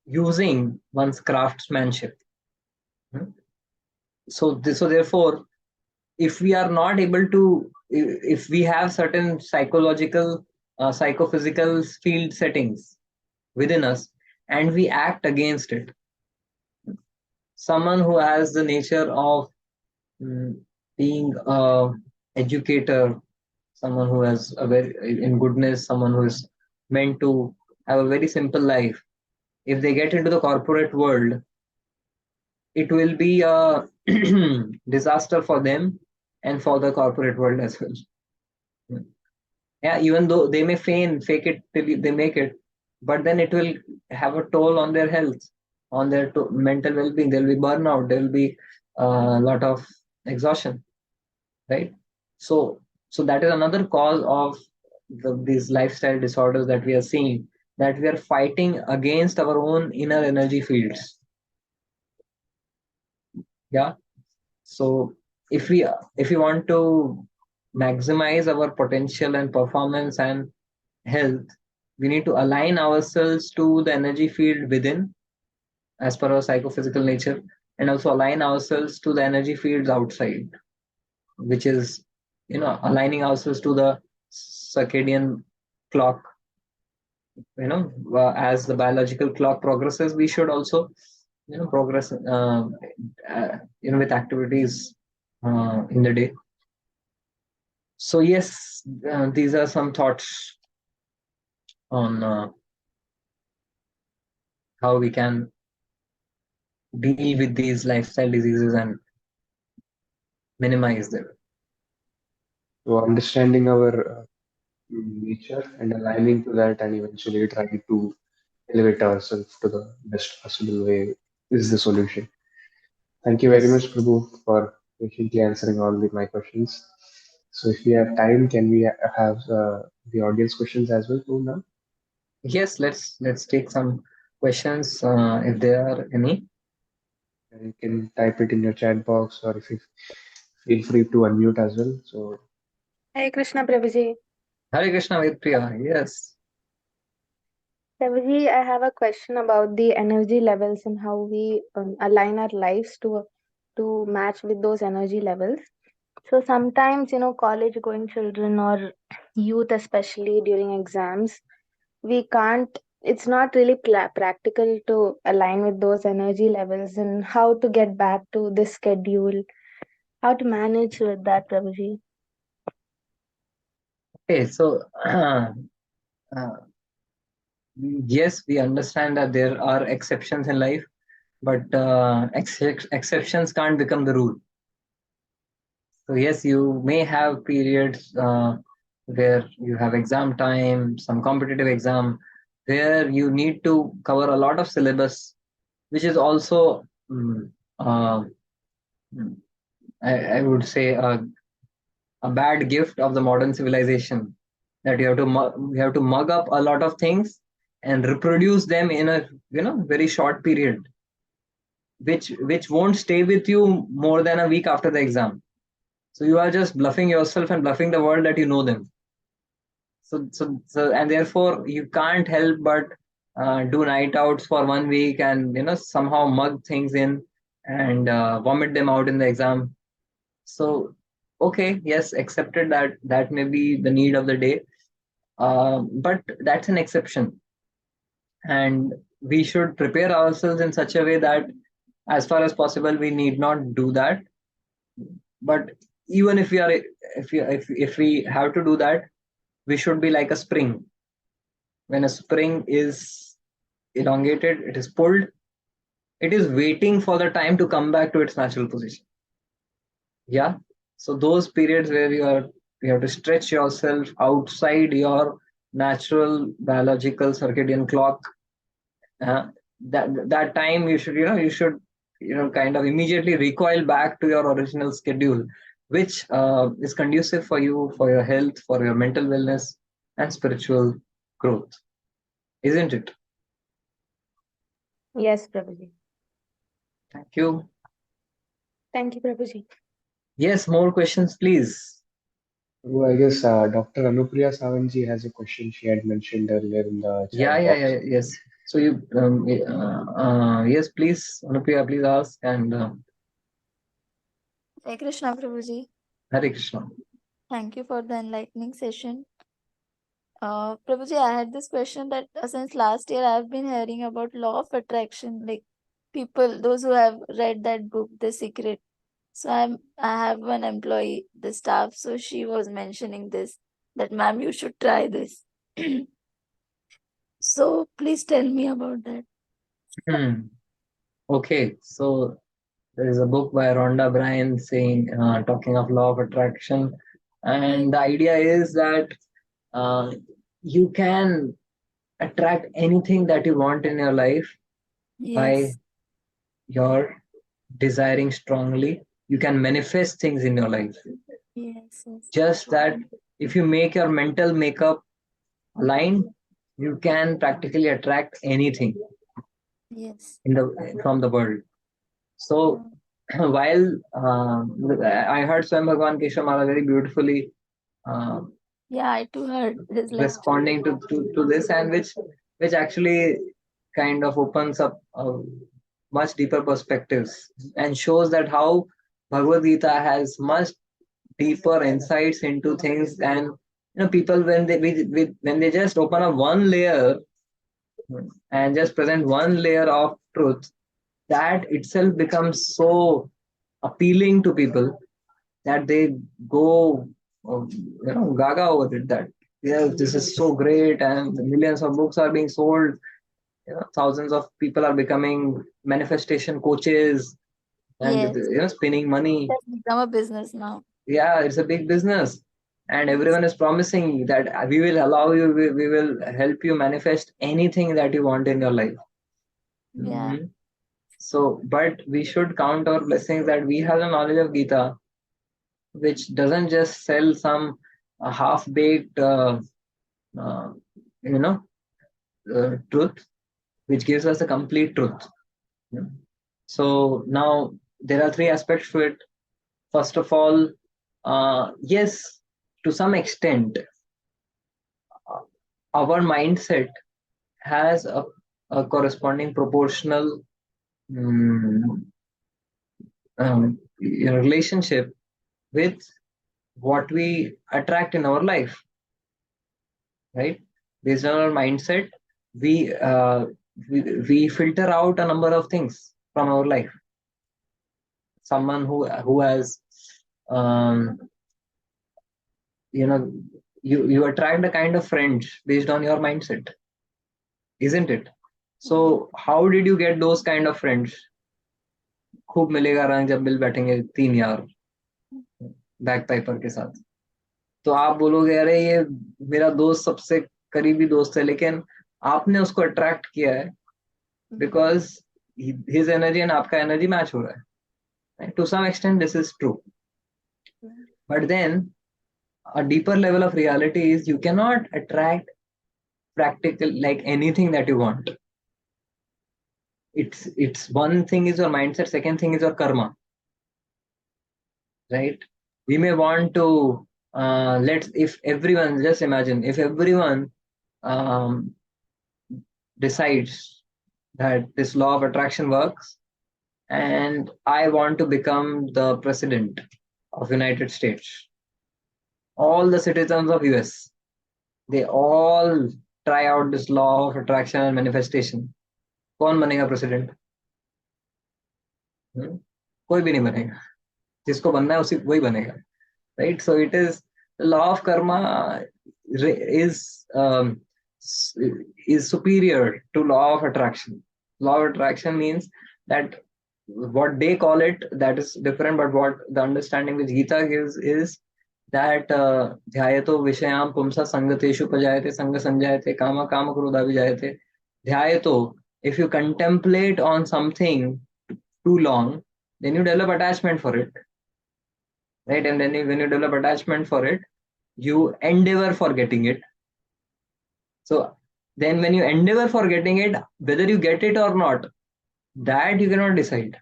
using one's craftsmanship. So therefore, if we are not able to, if we have certain psychological, psychophysical field settings within us, and we act against it, someone who has the nature of being a educator, someone who has a very in goodness, someone who is meant to have a very simple life, if they get into the corporate world, it will be a disaster for them and for the corporate world as well. Yeah, even though they may fake it till they make it, but then it will have a toll on their health, on their mental well-being. There will be burnout. There will be a lot of exhaustion, right? So that is another cause of these lifestyle disorders that we are seeing, that we are fighting against our own inner energy fields. Yeah. So if we want to maximize our potential and performance and health, we need to align ourselves to the energy field within, as per our psychophysical nature, and also align ourselves to the energy fields outside, which is, aligning ourselves to the circadian clock. As the biological clock progresses, we should also, progress, with activities in the day. So yes, these are some thoughts on how we can deal with these lifestyle diseases and minimize them. So understanding our nature and aligning to that, and eventually trying to elevate ourselves to the best possible way is the solution. Thank you very Yes. much, Prabhu, for patiently answering all my questions. So, if we have time, can we have the audience questions as well, too, now? Yes, let's take some questions if there are any. And you can type it in your chat box, or if you feel free to unmute as well. So, Hare Krishna, Prabhuji. Hare Krishna, Vidpriya. Yes. Prabhuji, I have a question about the energy levels and how we align our lives to match with those energy levels. So sometimes, college-going children or youth, especially during exams, we can't. It's not really practical to align with those energy levels, and how to get back to this schedule, how to manage with that, Prabhuji. Okay. So uh, yes, we understand that there are exceptions in life, but exceptions can't become the rule. So yes, you may have periods where you have exam time, some competitive exam, where you need to cover a lot of syllabus, which is also, uh, mm, I would say, a bad gift of the modern civilization, that you have to mug up a lot of things and reproduce them in a very short period, which won't stay with you more than a week after the exam. So you are just bluffing yourself and bluffing the world that you know them. So and therefore you can't help but do night outs for 1 week and somehow mug things in and vomit them out in the exam. So okay, yes, accepted that that may be the need of the day, but that's an exception, and we should prepare ourselves in such a way that as far as possible we need not do that. But even if we are if we have to do that, we should be like a spring. When a spring is elongated, it is pulled, it is waiting for the time to come back to its natural position. Yeah. So those periods where you have to stretch yourself outside your natural biological circadian clock, uh, that time you should kind of immediately recoil back to your original schedule, which is conducive for you, for your health, for your mental wellness and spiritual growth, isn't it? Yes, Prabhuji. Thank you. Thank you, Prabhuji. Yes, more questions, please. I guess Dr. Anupriya Savanji has a question she had mentioned earlier in the Yeah, chat yeah, box. yeah, yes. So yes, please, Anupriya, please ask. And Hare Krishna, Prabhuji. Hare Krishna. Thank you for the enlightening session. Prabhuji, I had this question that since last year I've been hearing about law of attraction, like people, those who have read that book, The Secret. So I have one employee, the staff, so she was mentioning this, that ma'am, you should try this. So please tell me about that. Hmm. Okay, so There is a book by Rhonda Byrne saying, talking of law of attraction, and the idea is that you can attract anything that you want in your life by Yes. your desiring strongly. You can manifest things in your life. Yes. Yes. Just that if you make your mental makeup aligned, you can practically attract anything Yes. from the world. So while I heard Swam Bhagwan Keshav Maharaj very beautifully Yeah, I too heard his lecture. responding to this, and which actually kind of opens up much deeper perspectives and shows that how Bhagavad Gita has much deeper insights into things. And people, when when they just open up one layer and just present one layer of truth, that itself becomes so appealing to people that they go gaga over it, that yes, this is so great, and millions of books are being sold. Thousands of people are becoming manifestation coaches, and Yes. spending money. It has become a business now. Yeah, it's a big business, and everyone is promising that we will allow you, we will help you manifest anything that you want in your life. Yeah. So, but we should count our blessings that we have the knowledge of Gita, which doesn't just sell some half-baked, uh, you know, truth, which gives us a complete truth. So now there are three aspects to it. First of all, yes, to some extent, our mindset has a corresponding proportional relationship with what we attract in our life, right? Based on our mindset, we we filter out a number of things from our life. Someone who has um, you attract the kind of friends based on your mindset, isn't it? So how did you get those kind of friends? खूब मिलेगा रंग जब मिल बैठेंगे 3 यार back Piper के साथ, तो आप बोलोगे अरे ये मेरा दोस्त सबसे करीबी दोस्त है, लेकिन आपने उसको अट्रैक्ट किया है बिकॉज हिज एनर्जी एंड आपका एनर्जी मैच हो रहा है. To some extent this is true, but then a deeper level of reality is you cannot attract practical like anything that you want. It's one thing is your mindset, second thing is your karma, right? We may want to if everyone, just imagine if everyone um, decides that this law of attraction works and I want to become the president of United States. All the citizens of US, they all try out this law of attraction and manifestation. कौन बनेगा president? कोई भी नहीं बनेगा. जिसको बनना है उसी वही बनेगा, right? So it is the law of karma is superior to law of attraction. Law of attraction means that what they call it, that is different, but what the understanding which Gita gives is that ध्यायतो विषयाम पुंसा संगतेषु पजायते संग संजायते कामा काम क्रोधा विजायते. ध्यायतो, if you contemplate on something too long, then you develop attachment for it, right? And then when you develop attachment for it, you endeavor for getting it. So then when you endeavor for getting it, whether you get it or not, that you cannot decide.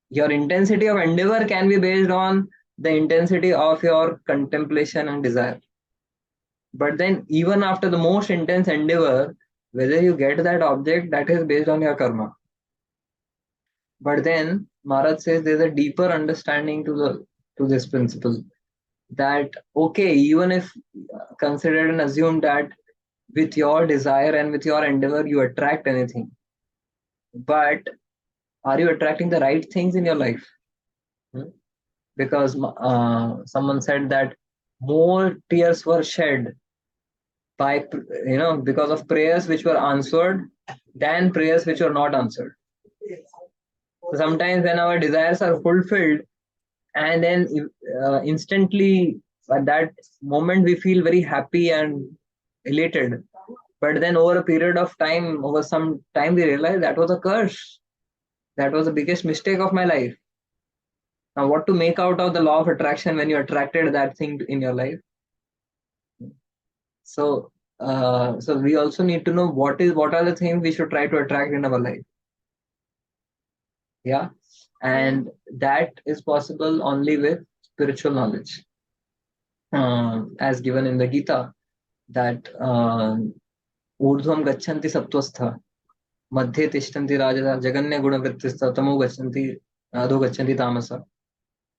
Your intensity of endeavor can be based on the intensity of your contemplation and desire. But then even after the most intense endeavor, whether you get that object, that is based on your karma. But then Maharaj says there's a deeper understanding to this principle, that okay, even if considered and assumed that with your desire and with your endeavor you attract anything, but are you attracting the right things in your life? Because someone said that more tears were shed by because of prayers which were answered than prayers which were not answered. So sometimes when our desires are fulfilled, and then instantly at that moment we feel very happy and elated. But then over a period of time, over some time, we realize that was a curse. That was the biggest mistake of my life. Now, what to make out of the law of attraction when you attracted that thing in your life? So, so we also need to know what are the things we should try to attract in our life. Yeah, and that is possible only with spiritual knowledge, as given in the Gita, that ऊर्ध्वं गच्छन्ति सत्त्वस्थ मध्ये तिष्ठन्ति राजसा जगन्य गुणवृत्तिस्थ तमो गच्छन्ति अधो गच्छन्ति तामसा.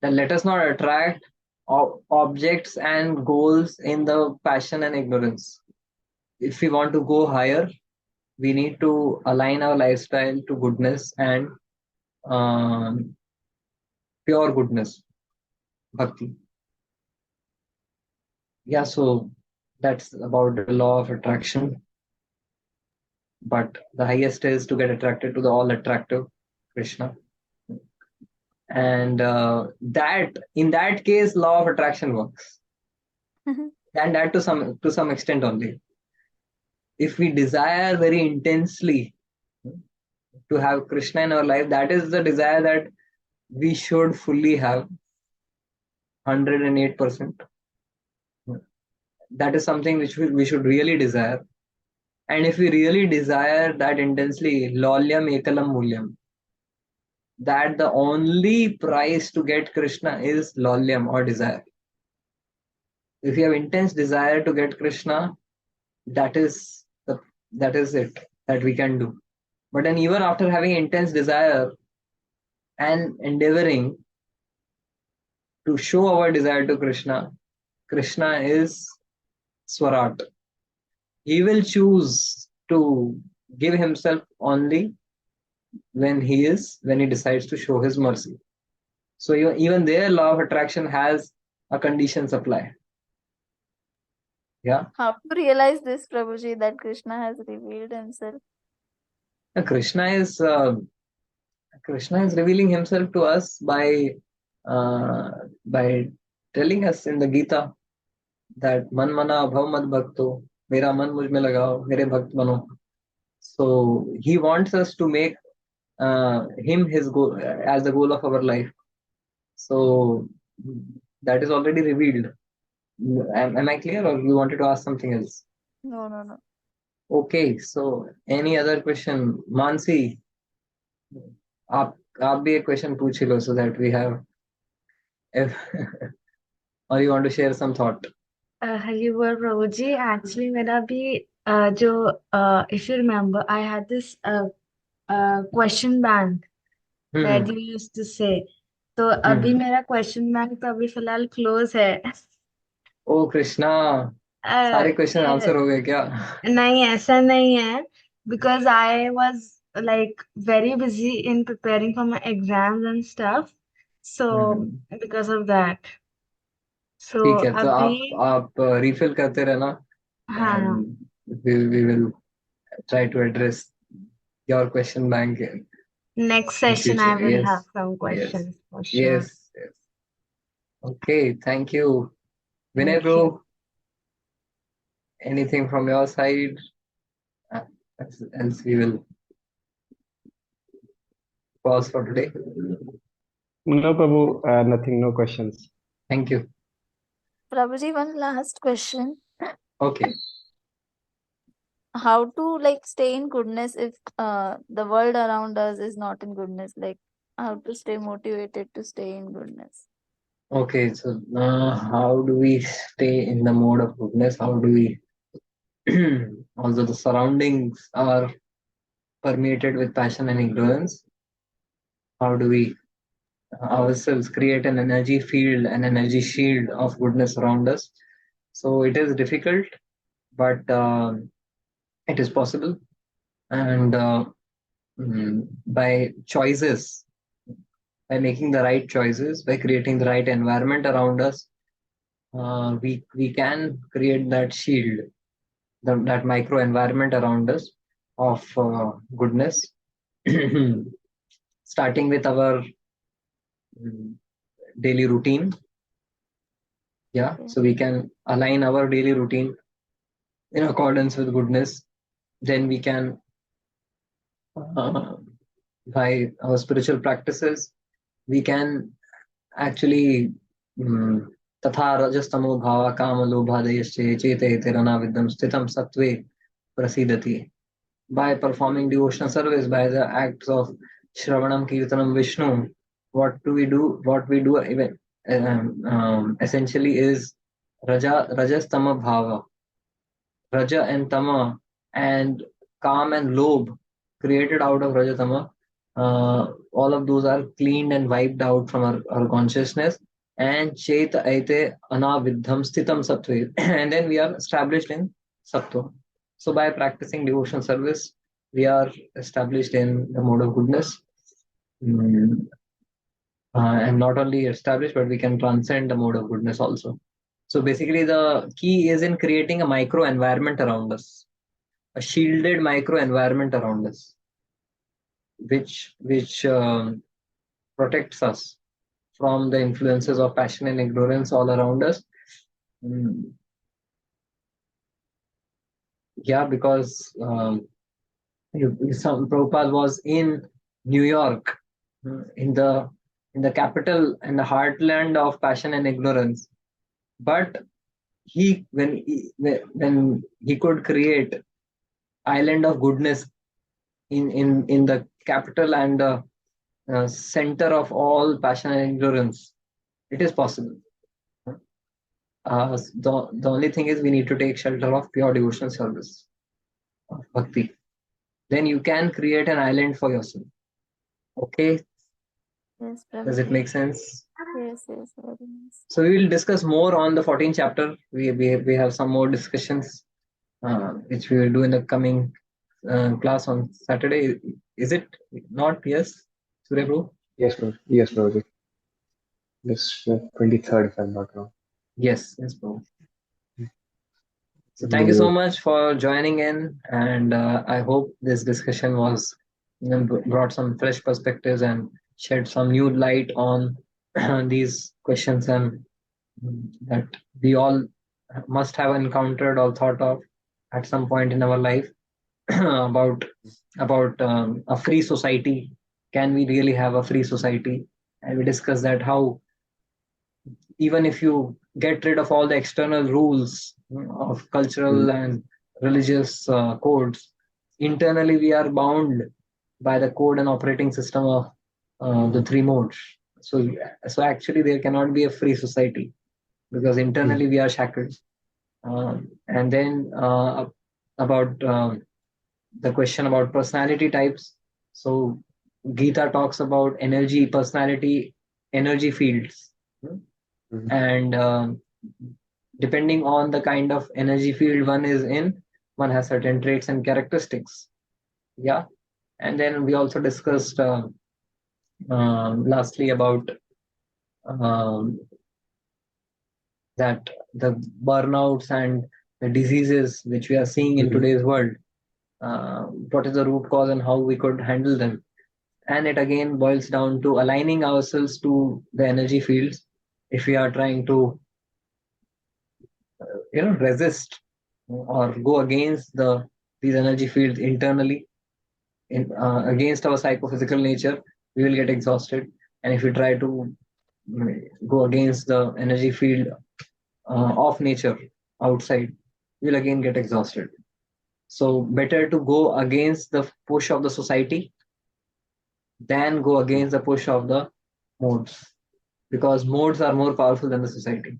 Then let us not attract objects and goals in the passion and ignorance. If we want to go higher, we need to align our lifestyle to goodness and pure goodness, bhakti. Yeah, so that's about the law of attraction. But the highest is to get attracted to the all attractive Krishna. And that in that case, law of attraction works. And that to some extent only. If we desire very intensely to have Krishna in our life, that is the desire that we should fully have 108%. That is something which we should really desire. And if we really desire that intensely, lolyam ekalam mulyam, that the only price to get Krishna is lolyam or desire. If you have intense desire to get Krishna, that is it that we can do. But then even after having intense desire and endeavoring to show our desire to Krishna, Krishna is Swarat. He will choose to give himself only when he decides to show his mercy. So even their law of attraction has a condition supply. Yeah. How to realize this, Prabhuji, that Krishna has revealed himself? Krishna is revealing himself to us by telling us in the Gita that man mana bhav mad bhakto, mera man mujh mein lagao, mere bhakt bano. So he wants us to make him his goal as the goal of our life. So that is already revealed. Am I clear, or you wanted to ask something else? No. Okay, so any other question? Mansi, आप भी एक question पूछ लो so that we have or you want to share some thought? Harivar Prabhuji, actually मेरा भी if you remember, I had this question bank that you used to say. तो अभी मेरा question bank तो अभी फिलहाल close है. ओ कृष्णा, सारे क्वेश्चन आंसर हो गए क्या? नहीं, ऐसा नहीं है, because I was like very busy in preparing for my exams and stuff, so because of that. So ठीक है, तो अभी आप रिफिल करते रहना. हाँ, we will try to address your question bank next session I will have some questions for sure. Yes. Okay, thank you. Vinay bro, anything from your side? Else we will pause for today. No, Prabhu, nothing, no questions. Thank you. Prabhuji, one last question. Okay. How to like stay in goodness if the world around us is not in goodness? Like how to stay motivated to stay in goodness? Okay, so how do we stay in the mode of goodness? How do we, although the surroundings are permeated with passion and ignorance, how do we ourselves create an energy field, an energy shield of goodness around us? So it is difficult, but it is possible. And by choices, by making the right choices, by creating the right environment around us, we can create that shield, that micro environment around us of goodness. starting with our daily routine. Yeah, Yeah. so we can align our daily routine in accordance with goodness. Then we can, by our spiritual practices, we can actually तथा रजस्तमो भावा काम लोभादयश्च चेते तेरनाविद्धं स्थितं सत्त्वे prasidati. By performing devotional service, by the acts of Shravanam Kirtanam Vishnu, what do we do? What we do even essentially is Rajas Tama Bhava. Raja and Tama and Kam and Lobh created out of Rajatama. All of those are cleaned and wiped out from our consciousness. And Chet Aite Anavidham Sthitam Sattve. And then we are established in Sattva. So by practicing devotional service, we are established in the mode of goodness. And not only established, but we can transcend the mode of goodness also. So basically, the key is in creating a micro environment around us, a shielded micro environment around us, which protects us from the influences of passion and ignorance all around us. Yeah, because some Prabhupada was in New York, in the capital and the heartland of passion and ignorance, but when he could create island of goodness in the capital and the center of all passion and ignorance, it is possible. The only thing is we need to take shelter of pure devotional service of bhakti. Then you can create an island for yourself. Okay, Yes, does it Prabhuji. make sense? Yes, yes, very nice. So we will discuss more on the 14th chapter. We have some more discussions which we will do in the coming class on Saturday. Is it not? Yes, Surya Prabhu? Yes, bro. Yes, bro. This 23rd, if I'm not wrong. Yes, Prabhu. So thank you so much for joining in, and I hope this discussion was brought some fresh perspectives and shed some new light on these questions and that we all must have encountered or thought of at some point in our life about a free society. Can we really have a free society? And we discussed that how even if you get rid of all the external rules of cultural and religious codes, internally we are bound by the code and operating system of the three modes. So actually there cannot be a free society because internally we are shackled. And then about the question about personality types. So Gita talks about energy, personality, energy fields. And depending on the kind of energy field one is in, one has certain traits and characteristics. Yeah. And then we also discussed lastly about that the burnouts and the diseases which we are seeing in today's world, what is the root cause and how we could handle them. And it again boils down to aligning ourselves to the energy fields if we are trying to resist or go against these energy fields internally against our psychophysical nature, we will get exhausted. And if we try to go against the energy field of nature outside, we'll again get exhausted. So better to go against the push of the society than go against the push of the modes, because modes are more powerful than the society.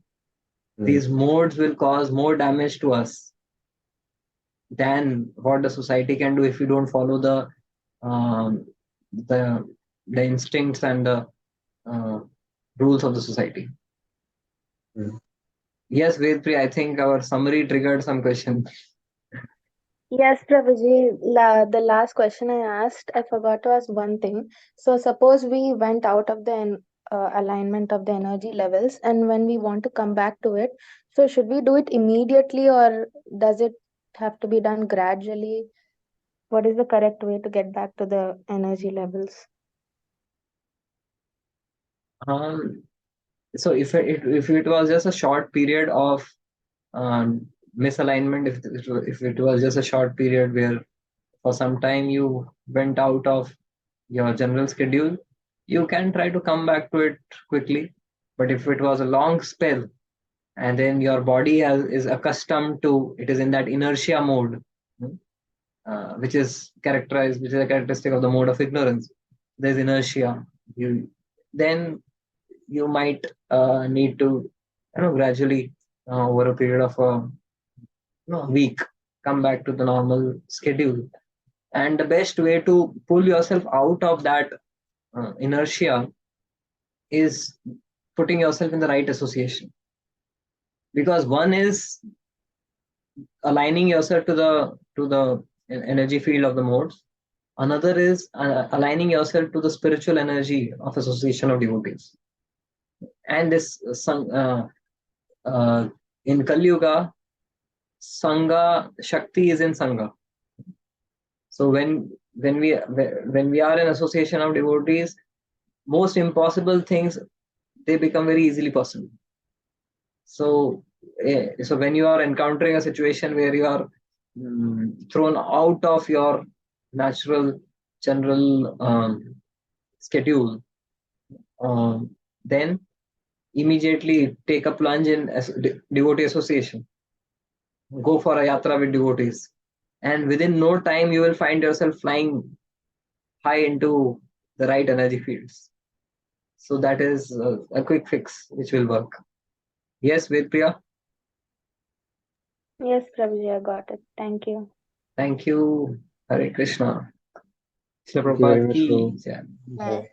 These modes will cause more damage to us than what the society can do if we don't follow um, the instincts and the rules of the society. Yes, Vedpri, I think our summary triggered some questions. Yes, Prabhuji, the last question I asked, I forgot to ask one thing. So suppose we went out of the alignment of the energy levels, and when we want to come back to it, so should we do it immediately or does it have to be done gradually? What is the correct way to get back to the energy levels? Um, so if it was just a short period of misalignment, if it was just a short period where for some time you went out of your general schedule, you can try to come back to it quickly. But if it was a long spell and then your body is accustomed to it, is in that inertia mode, hmm, which is a characteristic of the mode of ignorance. There's inertia. Then you might need to, gradually, over a period of a week, come back to the normal schedule. And the best way to pull yourself out of that inertia is putting yourself in the right association. Because one is aligning yourself to the energy field of the modes. Another is aligning yourself to the spiritual energy of association of devotees. And this in Kali Yuga, Sangha Shakti is in Sangha. So when we are in association of devotees, most impossible things, they become very easily possible. So so when you are encountering a situation where you are thrown out of your natural general schedule, then immediately take a plunge in devotee association. Go for a yatra with devotees, and within no time you will find yourself flying high into the right energy fields. So that is a quick fix which will work. Yes, Vedpriya. Yes, Prabhuji, I got it. Thank you. Thank you. Hare Krishna. Shri Thank you very Prabhupada much, ki Prabhu. jai. Jai.